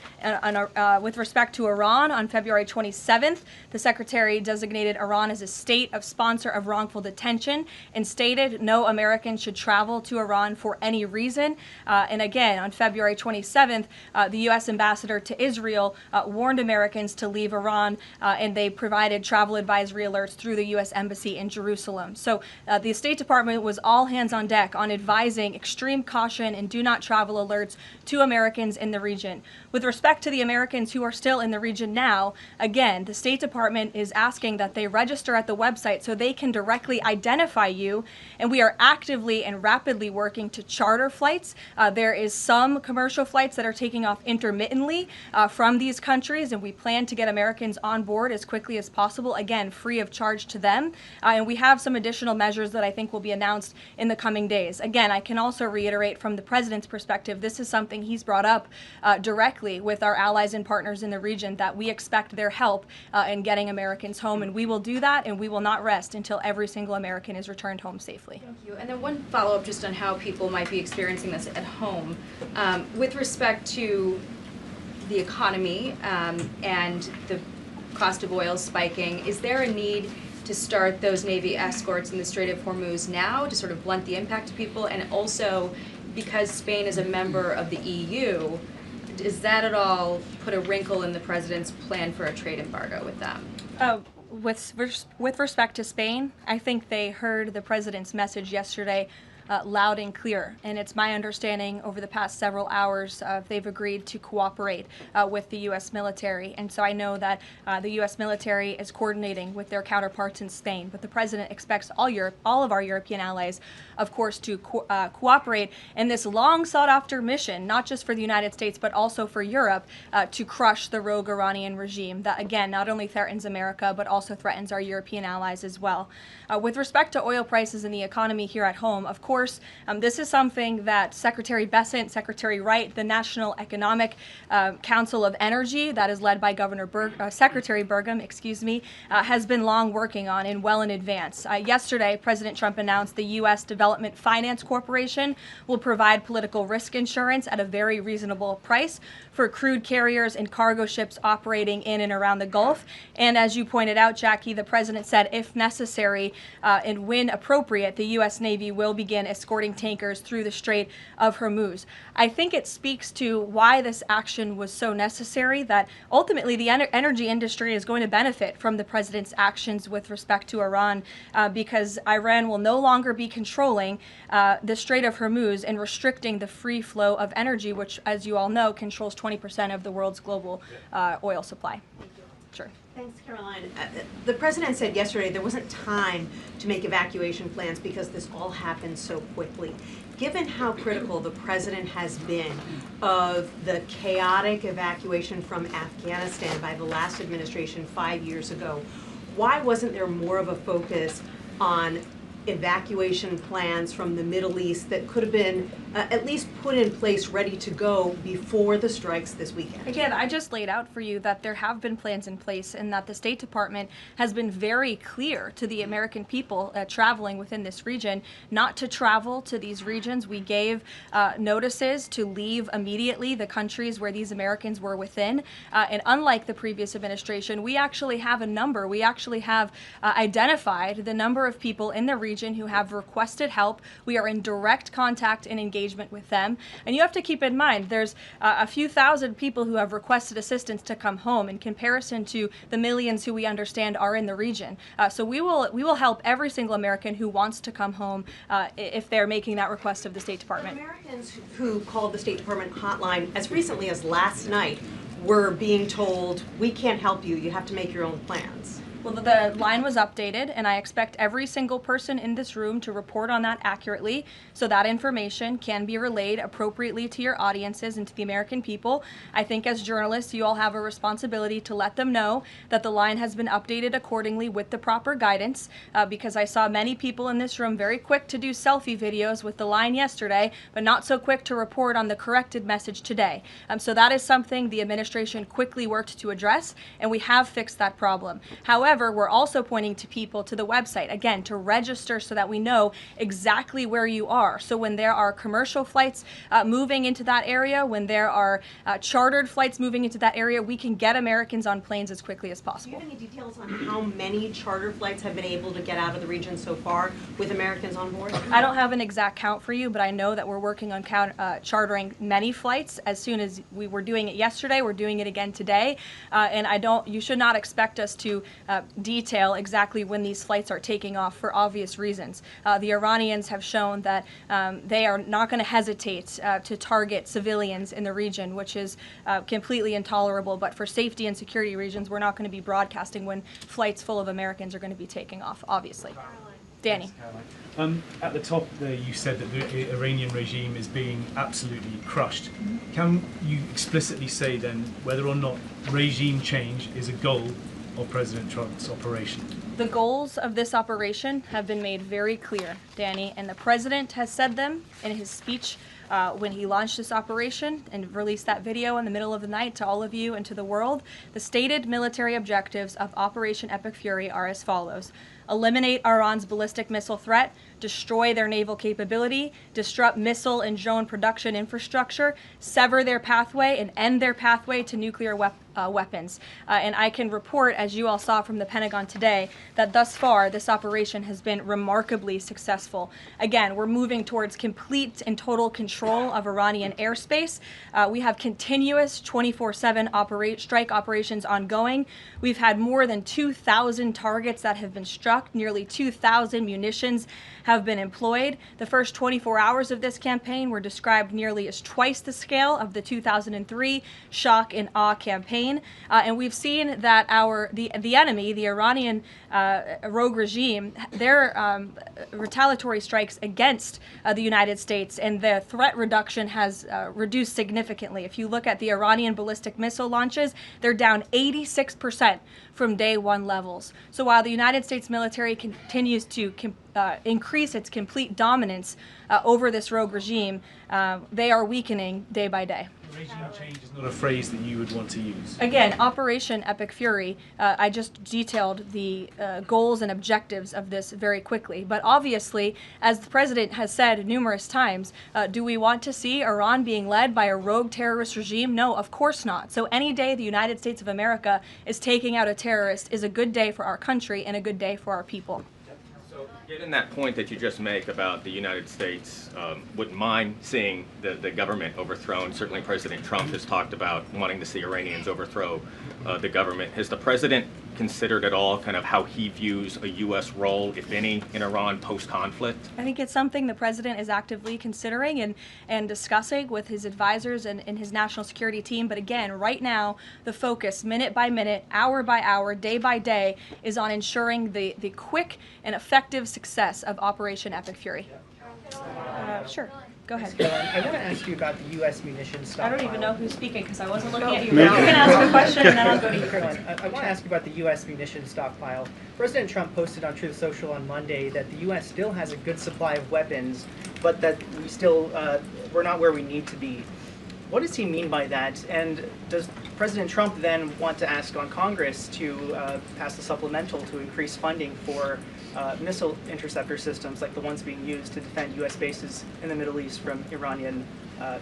[SPEAKER 9] With respect to Iran, on February 27th, the Secretary designated Iran as a state of sponsor of wrongful detention and stated no American should travel to Iran for any reason. And again, on February 27th, the U.S. ambassador to Israel warned Americans to leave Iran, and they provided travel advisory alerts through the U.S. Embassy in Jerusalem. So the State Department was all hands on deck on advising extreme caution and do not travel alerts to Americans in the region. With respect to the Americans who are still in the region now, again, the State Department is asking that they register at the website so they can directly identify you, and we are actively and rapidly working to charter flights. There is some commercial flights that are taking off intermittently from these countries, and we plan to get Americans on board as quickly as possible, again, free of charge to them. And we have some additional measures that I think will be announced in the coming days. Again, I can also reiterate from the president's perspective, this is something he's brought up directly with our allies and partners in the region, that we expect their help in getting Americans home, and we will do that, and we will not rest until every single American is returned home safely.
[SPEAKER 11] Thank you. And then one follow-up just on how people might be experiencing this at home. With respect to the economy and the cost of oil spiking, is there a need to start those Navy escorts in the Strait of Hormuz now to sort of blunt the impact to people? And also, because Spain is a member of the EU, does that at all put a wrinkle in the president's plan for a trade embargo with them?
[SPEAKER 9] With respect to Spain, I think they heard the president's message yesterday loud and clear. And it's my understanding over the past several hours they've agreed to cooperate with the U.S. military. And so I know that the U.S. military is coordinating with their counterparts in Spain. But the president expects all of our European allies, of course, to cooperate in this long sought after mission, not just for the United States, but also for Europe, to crush the rogue Iranian regime that, again, not only threatens America, but also threatens our European allies as well. With respect to oil prices and the economy here at home, of course, this is something that Secretary Bessent, Secretary Wright, the National Economic Council of Energy, that is led by Secretary Burgum, has been long working on and well in advance. Yesterday, President Trump announced the U.S. Development Finance Corporation will provide political risk insurance at a very reasonable price for crude carriers and cargo ships operating in and around the Gulf. And as you pointed out, Jackie, the president said if necessary and when appropriate, the U.S. Navy will begin escorting tankers through the Strait of Hormuz. I think it speaks to why this action was so necessary, that ultimately the energy industry is going to benefit from the president's actions with respect to Iran, because Iran will no longer be controlling the Strait of Hormuz and restricting the free flow of energy, which, as you all know, controls 20% of the world's global oil supply. Sure.
[SPEAKER 12] Thanks, Caroline. The president said yesterday there wasn't time to make evacuation plans because this all happened so quickly. Given how critical the president has been of the chaotic evacuation from Afghanistan by the last administration 5 years ago, why wasn't there more of a focus on evacuation plans from the Middle East that could have been at least put in place, ready to go before the strikes this weekend?
[SPEAKER 9] Again, I just laid out for you that there have been plans in place and that the State Department has been very clear to the American people traveling within this region not to travel to these regions. We gave notices to leave immediately the countries where these Americans were within. And unlike the previous administration, we actually have a number. We actually have identified the number of people in the region who have requested help. We are in direct contact and engagement with them. And you have to keep in mind, there's a few thousand people who have requested assistance to come home in comparison to the millions who we understand are in the region. So we will help every single American who wants to come home if they're making that request of the State Department.
[SPEAKER 12] But Americans who called the State Department hotline as recently as last night were being told, we can't help you, you have to make your own plans.
[SPEAKER 9] Well, the line was updated, and I expect every single person in this room to report on that accurately so that information can be relayed appropriately to your audiences and to the American people. I think as journalists, you all have a responsibility to let them know that the line has been updated accordingly with the proper guidance, because I saw many people in this room very quick to do selfie videos with the line yesterday, but not so quick to report on the corrected message today. So that is something the administration quickly worked to address, and we have fixed that problem. However, we're also pointing to people to the website, again, to register so that we know exactly where you are. So when there are commercial flights moving into that area, when there are chartered flights moving into that area, we can get Americans on planes as quickly as possible.
[SPEAKER 12] Do you have any details on how many charter flights have been able to get out of the region so far with Americans on board?
[SPEAKER 9] I don't have an exact count for you, but I know that we're working on chartering many flights. As soon as we were doing it yesterday, we're doing it again today. And you should not expect us to detail exactly when these flights are taking off for obvious reasons. The Iranians have shown that they are not going to hesitate to target civilians in the region, which is completely intolerable. But for safety and security reasons, we're not going to be broadcasting when flights full of Americans are going to be taking off, obviously. Danny.
[SPEAKER 13] At the top there, you said that the Iranian regime is being absolutely crushed. Can you explicitly say then whether or not regime change is a goal of President Trump's operation?
[SPEAKER 9] The goals of this operation have been made very clear, Danny, and the president has said them in his speech when he launched this operation and released that video in the middle of the night to all of you and to the world. The stated military objectives of Operation Epic Fury are as follows: eliminate Iran's ballistic missile threat, destroy their naval capability, disrupt missile and drone production infrastructure, sever their pathway and end their pathway to nuclear weapons. And I can report, as you all saw from the Pentagon today, that thus far this operation has been remarkably successful. Again, we're moving towards complete and total control of Iranian airspace. We have continuous 24/7 strike operations ongoing. We've had more than 2,000 targets that have been struck. Nearly 2,000 munitions have been employed. The first 24 hours of this campaign were described nearly as twice the scale of the 2003 shock and awe campaign. And we've seen that the enemy, the Iranian rogue regime, their retaliatory strikes against the United States and the threat reduction has reduced significantly. If you look at the Iranian ballistic missile launches, they're down 86% from day one levels. So while the United States military continues to increase its complete dominance over this rogue regime, they are weakening day by day.
[SPEAKER 13] Regime change is not a phrase that you would want to use.
[SPEAKER 9] Again, Operation Epic Fury, I just detailed the goals and objectives of this very quickly. But obviously, as the president has said numerous times, do we want to see Iran being led by a rogue terrorist regime? No, of course not. So any day the United States of America is taking out a terrorist is a good day for our country and a good day for our people.
[SPEAKER 14] Given that point that you just make about the United States wouldn't mind seeing the government overthrown, certainly President Trump has talked about wanting to see Iranians overthrow the government. Has the president considered at all kind of how he views a U.S. role, if any, in Iran post-conflict?
[SPEAKER 9] I think it's something the president is actively considering and discussing with his advisors and his national security team. But again, right now, the focus, minute by minute, hour by hour, day by day, is on ensuring the quick and effective success of Operation Epic Fury. Sure. Go ahead.
[SPEAKER 15] I want to ask you about the U.S. munitions stockpile.
[SPEAKER 9] I don't even know who's speaking because I wasn't looking at you. You can ask a question and then I'll go to you.
[SPEAKER 15] Karoline, I want to ask you about the U.S. munitions stockpile. President Trump posted on Truth Social on Monday that the U.S. still has a good supply of weapons, but that we're not where we need to be. What does he mean by that? And does President Trump then want to ask on Congress to pass a supplemental to increase funding for missile interceptor systems like the ones being used to defend U.S. bases in the Middle East from Iranian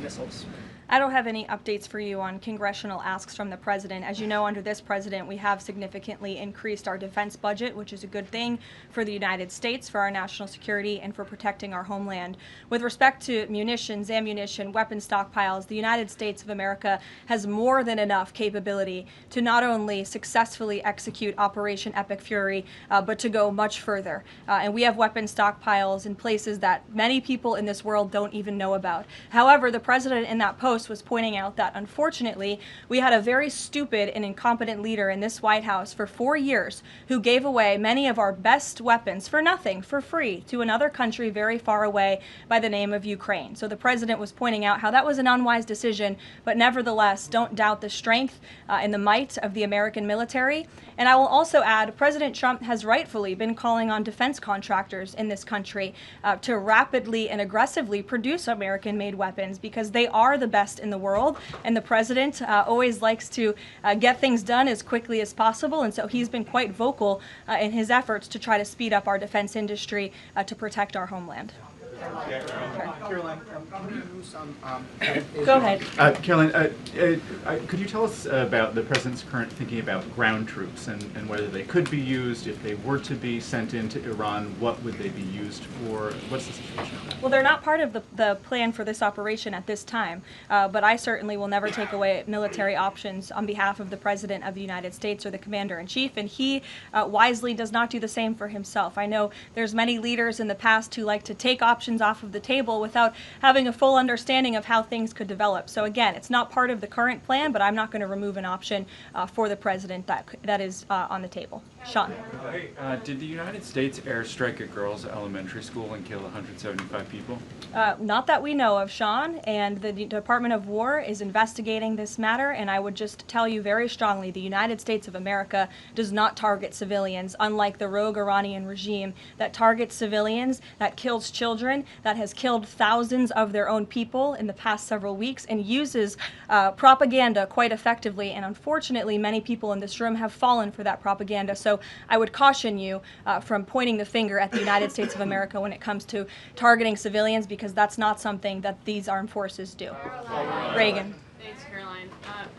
[SPEAKER 15] missiles?
[SPEAKER 9] I don't have any updates for you on congressional asks from the president. As you know, under this president, we have significantly increased our defense budget, which is a good thing for the United States, for our national security, and for protecting our homeland. With respect to munitions, ammunition, weapon stockpiles, the United States of America has more than enough capability to not only successfully execute Operation Epic Fury, but to go much further. And we have weapon stockpiles in places that many people in this world don't even know about. However, the president in that post was pointing out that unfortunately we had a very stupid and incompetent leader in this White House for 4 years who gave away many of our best weapons for nothing, for free, to another country very far away by the name of Ukraine. So the president was pointing out how that was an unwise decision, but nevertheless, don't doubt the strength and the might of the American military. And I will also add, President Trump has rightfully been calling on defense contractors in this country to rapidly and aggressively produce American-made weapons because they are the best in the world, and the president always likes to get things done as quickly as possible, and so he's been quite vocal in his efforts to try to speed up our defense industry to protect our homeland.
[SPEAKER 15] Karoline, can you use some...
[SPEAKER 9] Go ahead.
[SPEAKER 16] Karoline, could you tell us about the president's current thinking about ground troops and whether they could be used, if they were to be sent into Iran, what would they be used for? What's the situation of that?
[SPEAKER 9] Well, they're not part of the plan for this operation at this time, but I certainly will never take away military options on behalf of the President of the United States or the Commander-in-Chief, and he wisely does not do the same for himself. I know there's many leaders in the past who like to take options off of the table without having a full understanding of how things could develop. So again, it's not part of the current plan, but I'm not going to remove an option for the president that is on the table. Sean.
[SPEAKER 10] Did the United States airstrike a girls' elementary school and kill 175 people?
[SPEAKER 9] Not that we know of, Sean, and the Department of War is investigating this matter, and I would just tell you very strongly, the United States of America does not target civilians, unlike the rogue Iranian regime that targets civilians, that kills children, that has killed thousands of their own people in the past several weeks, and uses propaganda quite effectively, and unfortunately many people in this room have fallen for that propaganda. So I would caution you from pointing the finger at the United States of America when it comes to targeting civilians, because that's not something that these armed forces do. Reagan.
[SPEAKER 17] Thanks, Caroline.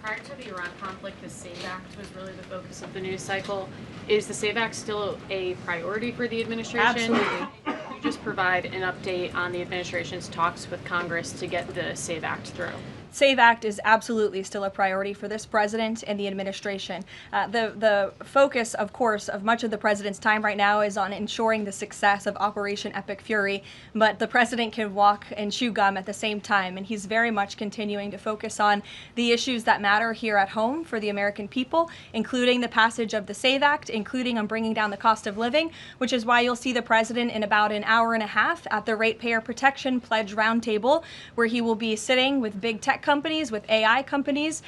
[SPEAKER 17] Prior to the Iran conflict, the SAVE Act was really the focus of the news cycle. Is the SAVE Act still a priority for the administration?
[SPEAKER 9] Absolutely.
[SPEAKER 17] Can you just provide an update on the administration's talks with Congress to get the SAVE Act through?
[SPEAKER 9] SAVE Act is absolutely still a priority for this president and the administration. The focus, of course, of much of the president's time right now is on ensuring the success of Operation Epic Fury, but the president can walk and chew gum at the same time, and he's very much continuing to focus on the issues that matter here at home for the American people, including the passage of the SAVE Act, including on bringing down the cost of living, which is why you'll see the president in about an hour and a half at the Ratepayer Protection Pledge Roundtable, where he will be sitting with big tech companies, with AI companies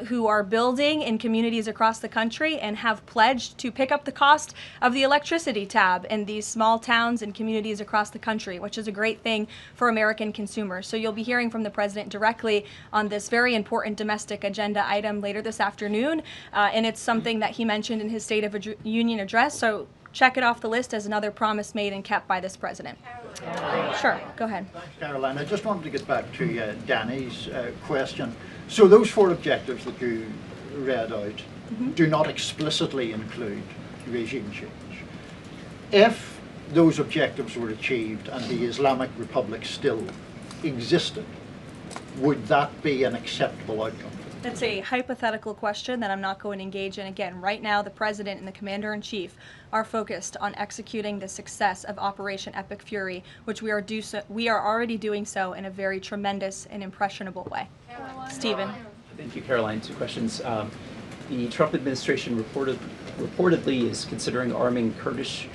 [SPEAKER 9] who are building in communities across the country and have pledged to pick up the cost of the electricity tab in these small towns and communities across the country, which is a great thing for American consumers. So you'll be hearing from the president directly on this very important domestic agenda item later this afternoon, and it's something that he mentioned in his State of the Union address. So check it off the list as another promise made and kept by this president. Sure, go ahead.
[SPEAKER 18] Thanks, Caroline. I just wanted to get back to Danny's question. So those 4 objectives that you read out do not explicitly include regime change. If those objectives were achieved and the Islamic Republic still existed, would that be an acceptable outcome?
[SPEAKER 9] That's a hypothetical question that I'm not going to engage in. Again, right now the president and the commander-in-chief are focused on executing the success of Operation Epic Fury, which we are already doing so in a very tremendous and impressionable way. Stephen.
[SPEAKER 19] Thank you, Caroline. 2 questions. The Trump administration reportedly is considering arming Kurdish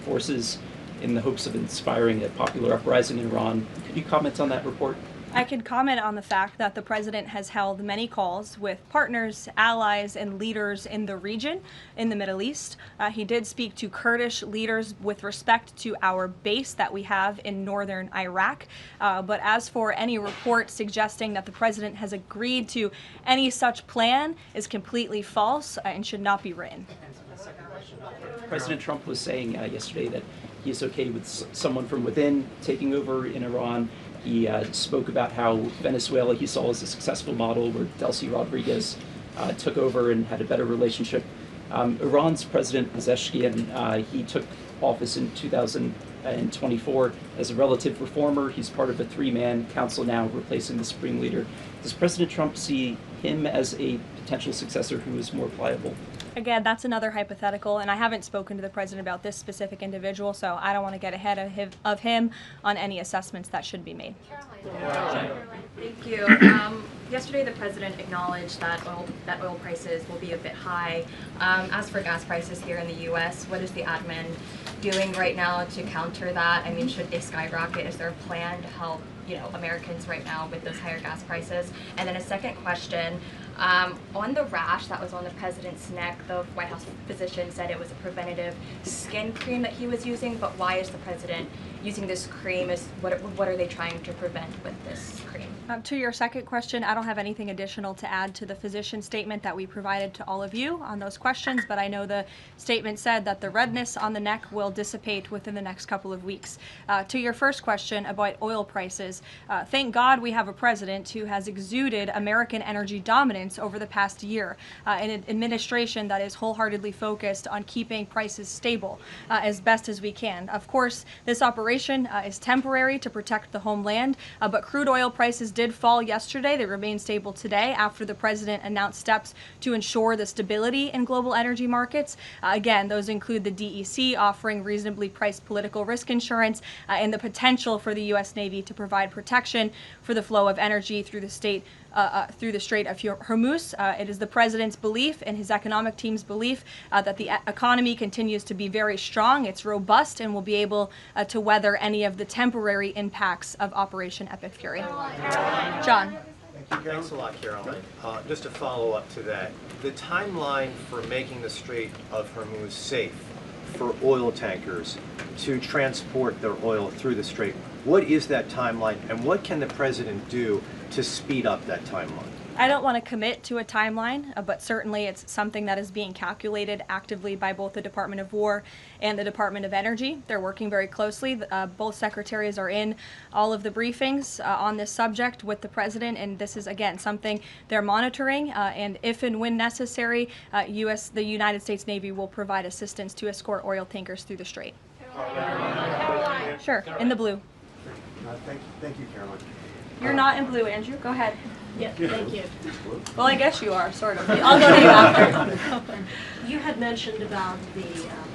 [SPEAKER 19] forces in the hopes of inspiring a popular uprising in Iran. Could you comment on that report?
[SPEAKER 9] I can comment on the fact that the president has held many calls with partners, allies, and leaders in the region, in the Middle East. He did speak to Kurdish leaders with respect to our base that we have in northern Iraq. But as for any report suggesting that the president has agreed to any such plan is completely false and should not be written.
[SPEAKER 19] President Trump was saying yesterday that he is okay with someone from within taking over in Iran. He spoke about how Venezuela he saw as a successful model where Delcy Rodriguez took over and had a better relationship. Iran's President Pezeshkian, he took office in 2024 as a relative reformer. He's part of a 3-man council now replacing the supreme leader. Does President Trump see him as a potential successor who is more pliable?
[SPEAKER 9] Again, that's another hypothetical, and I haven't spoken to the president about this specific individual, so I don't want to get ahead of him on any assessments that should be made.
[SPEAKER 11] Thank you. Yesterday, the president acknowledged that oil prices will be a bit high. As for gas prices here in the U.S., what is the admin doing right now to counter that? I mean, should they skyrocket? Is there a plan to help, Americans right now with those higher gas prices? And then a second question. On the rash that was on the president's neck, the White House physician said it was a preventative skin cream that he was using, but why is the president using this cream? What are they trying to prevent with this cream?
[SPEAKER 9] To your second question, I don't have anything additional to add to the physician statement that we provided to all of you on those questions, but I know the statement said that the redness on the neck will dissipate within the next couple of weeks. To your first question about oil prices, thank God we have a president who has exuded American energy dominance over the past year, an administration that is wholeheartedly focused on keeping prices stable as best as we can. Of course, this operation is temporary to protect the homeland, but crude oil prices did fall yesterday. They remain stable today after the president announced steps to ensure the stability in global energy markets. Again, those include the DEC offering reasonably priced political risk insurance and the potential for the U.S. Navy to provide protection for the flow of energy through the Strait of Hormuz. It is the president's belief and his economic team's belief that the economy continues to be very strong. It's robust and will be able to weather any of the temporary impacts of Operation Epic Fury. John.
[SPEAKER 20] Thanks a lot, Caroline. Just to follow up to that, the timeline for making the Strait of Hormuz safe for oil tankers to transport their oil through the strait, what is that timeline and what can the president do to speed up that timeline?
[SPEAKER 9] I don't want to commit to a timeline, but certainly it's something that is being calculated actively by both the Department of War and the Department of Energy. They're working very closely. Both secretaries are in all of the briefings on this subject with the president, and this is, again, something they're monitoring, and if and when necessary, the United States Navy will provide assistance to escort oil tankers through the strait. Sure, in the blue.
[SPEAKER 21] Thank you, Caroline.
[SPEAKER 9] You're not in blue, Andrew. Go ahead.
[SPEAKER 22] Yeah, thank you.
[SPEAKER 9] Well, I guess you are, sort of. I'll go to you after.
[SPEAKER 22] You had mentioned about the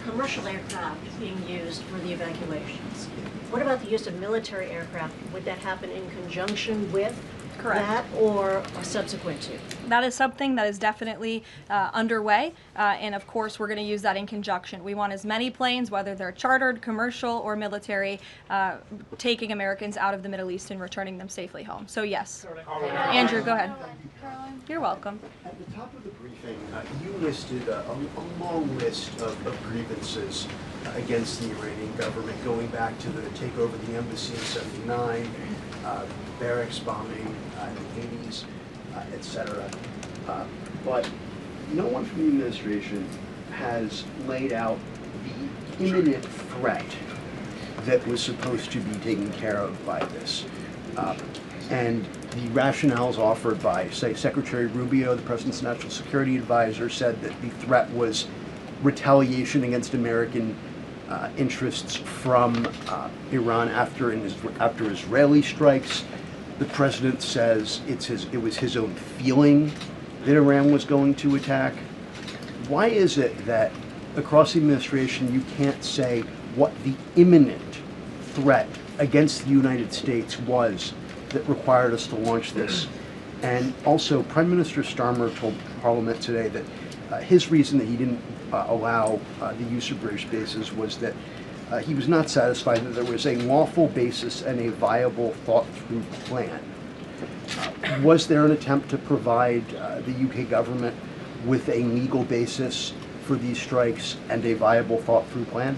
[SPEAKER 22] commercial aircraft being used for the evacuations. What about the use of military aircraft? Would that happen in conjunction with that or subsequent to?
[SPEAKER 9] That is something that is definitely underway, and of course we're going to use that in conjunction. We want as many planes, whether they're chartered, commercial, or military, taking Americans out of the Middle East and returning them safely home. So yes. Andrew, go ahead. You're welcome.
[SPEAKER 21] At the top of the briefing, you listed a long list of grievances against the Iranian government, going back to the takeover of the embassy in '79, barracks bombing in the 80s, etc. But no one from the administration has laid out the imminent threat that was supposed to be taken care of by this. And the rationales offered by, say, Secretary Rubio, the President's National Security Advisor, said that the threat was retaliation against American interests from Iran after Israeli strikes. The President says it was his own feeling that Iran was going to attack. Why is it that across the administration you can't say what the imminent threat against the United States was that required us to launch this? And also, Prime Minister Starmer told Parliament today that his reason that he didn't allow the use of British bases was that he was not satisfied that there was a lawful basis and a viable, thought-through plan. Was there an attempt to provide the UK government with a legal basis for these strikes and a viable, thought-through plan?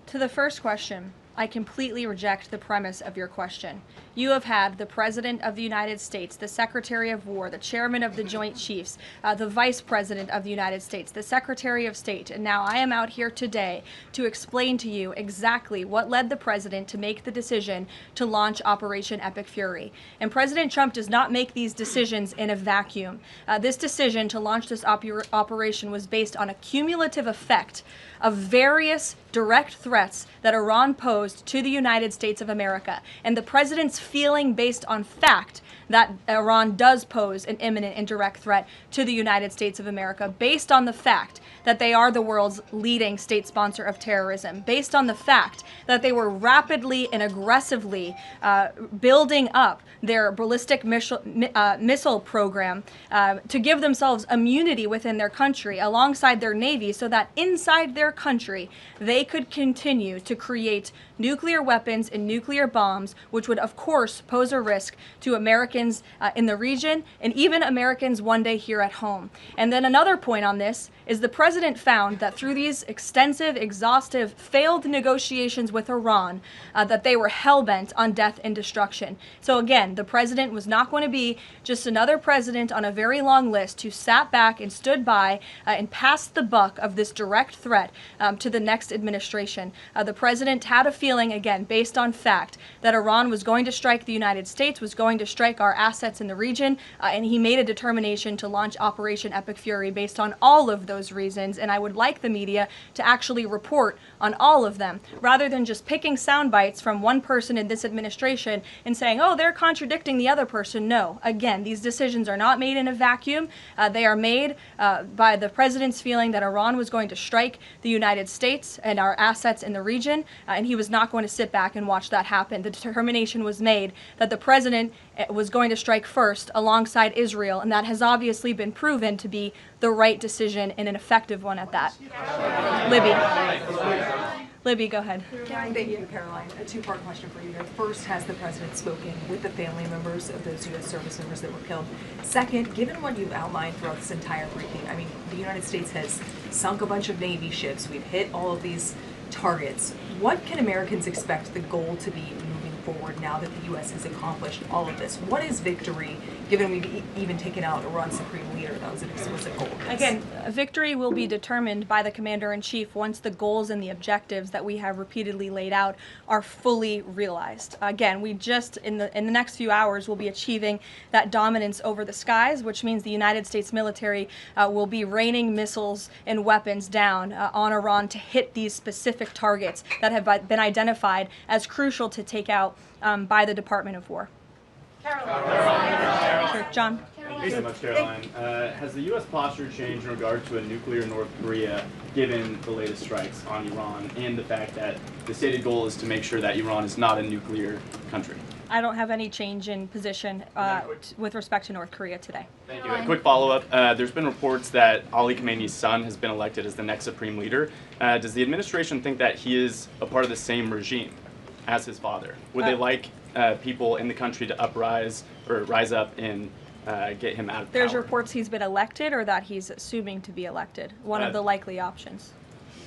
[SPEAKER 9] To the first question, I completely reject the premise of your question. You have had the President of the United States, the Secretary of War, the Chairman of the Joint Chiefs, the Vice President of the United States, the Secretary of State, and now I am out here today to explain to you exactly what led the President to make the decision to launch Operation Epic Fury. And President Trump does not make these decisions in a vacuum. This decision to launch this operation was based on a cumulative effect of various direct threats that Iran posed to the United States of America, and the President's feeling based on fact that Iran does pose an imminent and direct threat to the United States of America, based on the fact that they are the world's leading state sponsor of terrorism, based on the fact that they were rapidly and aggressively building up their ballistic missile program to give themselves immunity within their country alongside their navy, so that inside their country they could continue to create nuclear weapons and nuclear bombs, which would of course pose a risk to Americans in the region and even Americans one day here at home. And then another point on this is the President found that through these extensive, exhaustive, failed negotiations with Iran, that they were hell-bent on death and destruction. So again, the President was not going to be just another president on a very long list who sat back and stood by and passed the buck of this direct threat to the next administration. The President had a feeling, again, based on fact, that Iran was going to strike the United States, was going to strike our assets in the region, and he made a determination to launch Operation Epic Fury based on all of those reasons, and I would like the media to actually report on all of them, rather than just picking sound bites from one person in this administration and saying, oh, they're contradicting the other person. No. Again, these decisions are not made in a vacuum. They are made by the President's feeling that Iran was going to strike the United States and our assets in the region, and he was not going to sit back and watch that happen. The determination was made that the President was going to strike first alongside Israel, and that has obviously been proven to be the right decision and an effective one at that. Libby, go ahead.
[SPEAKER 23] Thank you, Caroline. A two-part question for you here. First, has the President spoken with the family members of those U.S. service members that were killed? Second, given what you've outlined throughout this entire briefing, I mean, the United States has sunk a bunch of Navy ships. We've hit all of these targets. What can Americans expect the goal to be moving forward now that the U.S. has accomplished all of this? What is victory given we've even taken out Iran's supreme leader? That was an explicit goal.
[SPEAKER 9] Again, victory will be determined by the commander-in-chief once the goals and the objectives that we have repeatedly laid out are fully realized. Again, we just, in the next few hours, will be achieving that dominance over the skies, which means the United States military will be raining missiles and weapons down on Iran to hit these specific targets that have been identified as crucial to take out by the Department of War. Sure, John.
[SPEAKER 1] Thank you so much, Caroline. Has the U.S. posture changed in regard to a nuclear North Korea, given the latest strikes on Iran and the fact that the stated goal is to make sure that Iran is not a nuclear country?
[SPEAKER 9] I don't have any change in position with respect to North Korea today.
[SPEAKER 1] Thank you. A quick follow-up. There's been reports that Ali Khamenei's son has been elected as the next supreme leader. Does the administration think that he is a part of the same regime as his father? Would they like people in the country to rise up and get him out of power?
[SPEAKER 9] There's reports he's been elected or that he's assuming to be elected. One of the likely options.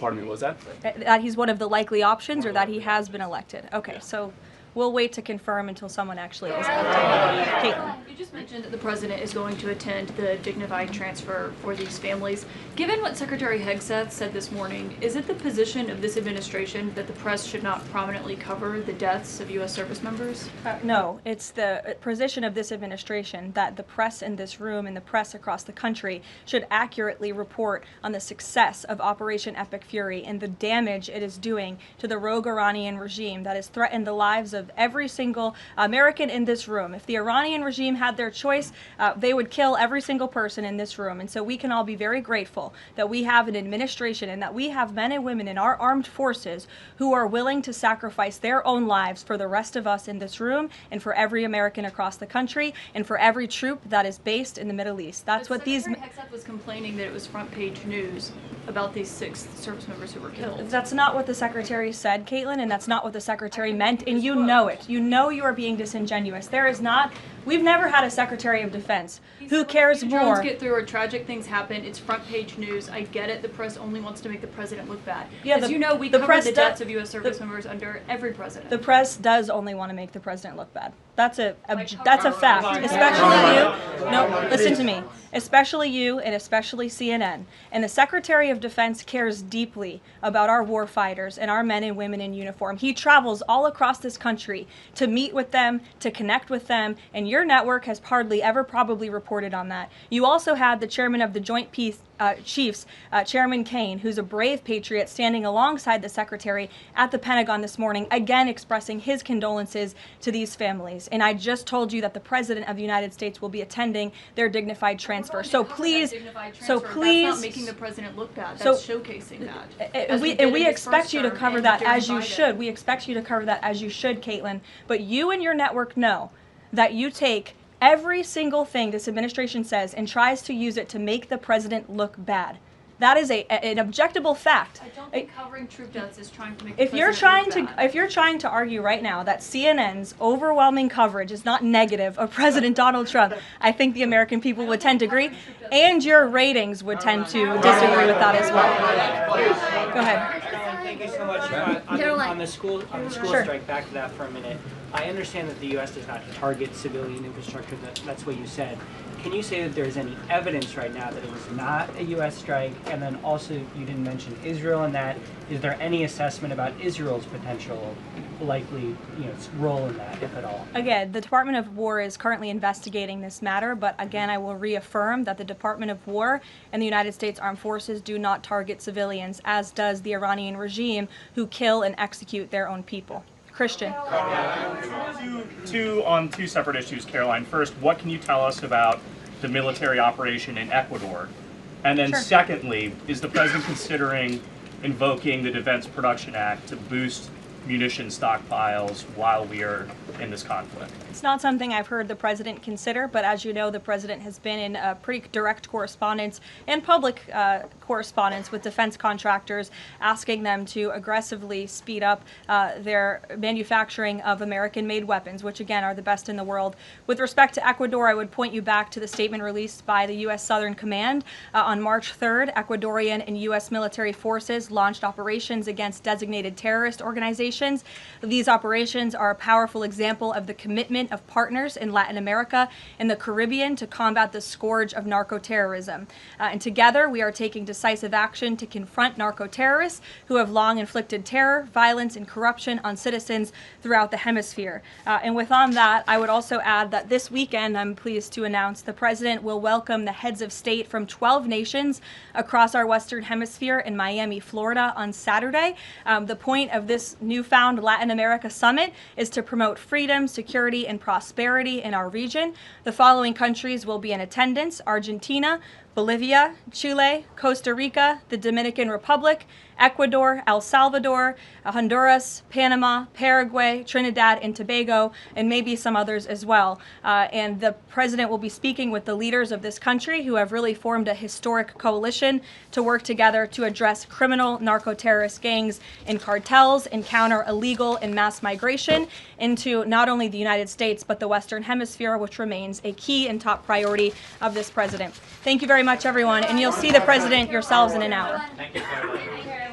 [SPEAKER 1] Pardon me, what was that?
[SPEAKER 9] That he's one of the likely options or that he has been elected. Okay, so we'll wait to confirm until someone actually is elected. Caitlin.
[SPEAKER 7] You just mentioned that the president is going to attend the dignified transfer for these families. Given what Secretary Hegseth said this morning, is it the position of this administration that the press should not prominently cover the deaths of U.S. service members?
[SPEAKER 9] No, it's the position of this administration that the press in this room and the press across the country should accurately report on the success of Operation Epic Fury and the damage it is doing to the rogue Iranian regime that has threatened the lives of every single American in this room. If the Iranian regime had their choice, they would kill every single person in this room. And so we can all be very grateful that we have an administration and that we have men and women in our armed forces who are willing to sacrifice their own lives for the rest of us in this room and for every American across the country and for every troop that is based in the Middle East. That's what these...
[SPEAKER 7] Secretary Hegseth was complaining that it was front page news about these 6 service members who were killed.
[SPEAKER 9] That's not what the Secretary said, Caitlin, and that's not what the Secretary meant, and you know it. You know you are being disingenuous. There is not... We've never had a Secretary of Defense who cares more.
[SPEAKER 7] Drones get through or tragic things happen. It's front page news. I get it. The press only wants to make the president look bad.
[SPEAKER 9] Yeah,
[SPEAKER 7] as you know, we cover the deaths of U.S. service members under every president.
[SPEAKER 9] The press does only want to make the president look bad. That's a fact. Especially you. No, listen to me. Especially you and especially CNN. And the Secretary of Defense cares deeply about our war fighters and our men and women in uniform. He travels all across this country to meet with them, to connect with them, and your network has hardly ever probably reported on that. You also had the chairman of the Joint Chiefs, Chairman Kane, who's a brave patriot, standing alongside the Secretary at the Pentagon this morning, again expressing his condolences to these families. And I just told you that the President of the United States will be attending their dignified transfer. So please,
[SPEAKER 7] that's not making the president look bad. That's showcasing that.
[SPEAKER 9] And we expect you to cover that as you should. We expect you to cover that as you should, Caitlin. But you and your network know that you take every single thing this administration says and tries to use it to make the president look bad. That is an objectable fact.
[SPEAKER 7] I don't think covering troop deaths is trying to make
[SPEAKER 9] if you're trying to argue right now that CNN's overwhelming coverage is not negative of President Donald Trump, I think the American people would tend to agree, and your ratings would tend to disagree with that as well. Go ahead.
[SPEAKER 15] Thank you so much. On the school strike, back to that for a minute. I understand that the U.S. does not target civilian infrastructure. That's what you said. Can you say that there's any evidence right now that it was not a U.S. strike? And then also, you didn't mention Israel in that. Is there any assessment about Israel's potential likely role in that, if at all?
[SPEAKER 9] Again, the Department of War is currently investigating this matter, but again, I will reaffirm that the Department of War and the United States Armed Forces do not target civilians, as does the Iranian regime, who kill and execute their own people. Christian.
[SPEAKER 8] On two separate issues, Caroline. First, what can you tell us about the military operation in Ecuador? And then secondly, is the president considering invoking the Defense Production Act to boost munition stockpiles while we are in this conflict?
[SPEAKER 9] It's not something I've heard the president consider, but as you know, the president has been in pretty direct correspondence and public correspondence with defense contractors, asking them to aggressively speed up their manufacturing of American-made weapons, which again are the best in the world. With respect to Ecuador, I would point you back to the statement released by the U.S. Southern Command. On March 3rd, Ecuadorian and U.S. military forces launched operations against designated terrorist organizations. These operations are a powerful example of the commitment engagement of partners in Latin America and the Caribbean to combat the scourge of narco-terrorism. And together, we are taking decisive action to confront narco-terrorists who have long inflicted terror, violence, and corruption on citizens throughout the hemisphere. And with on that, I would also add that this weekend, I'm pleased to announce, the President will welcome the heads of state from 12 nations across our Western Hemisphere in Miami, Florida on Saturday. The point of this newfound Latin America Summit is to promote freedom, security, and prosperity in our region. The following countries will be in attendance: Argentina, Bolivia, Chile, Costa Rica, the Dominican Republic, Ecuador, El Salvador, Honduras, Panama, Paraguay, Trinidad and Tobago, and maybe some others as well. And the President will be speaking with the leaders of this country who have really formed a historic coalition to work together to address criminal narco-terrorist gangs and cartels and counter illegal and mass migration into not only the United States but the Western Hemisphere, which remains a key and top priority of this President. Thank you very much, everyone, and you'll see the President yourselves in an hour.
[SPEAKER 5] Thank you, Caroline.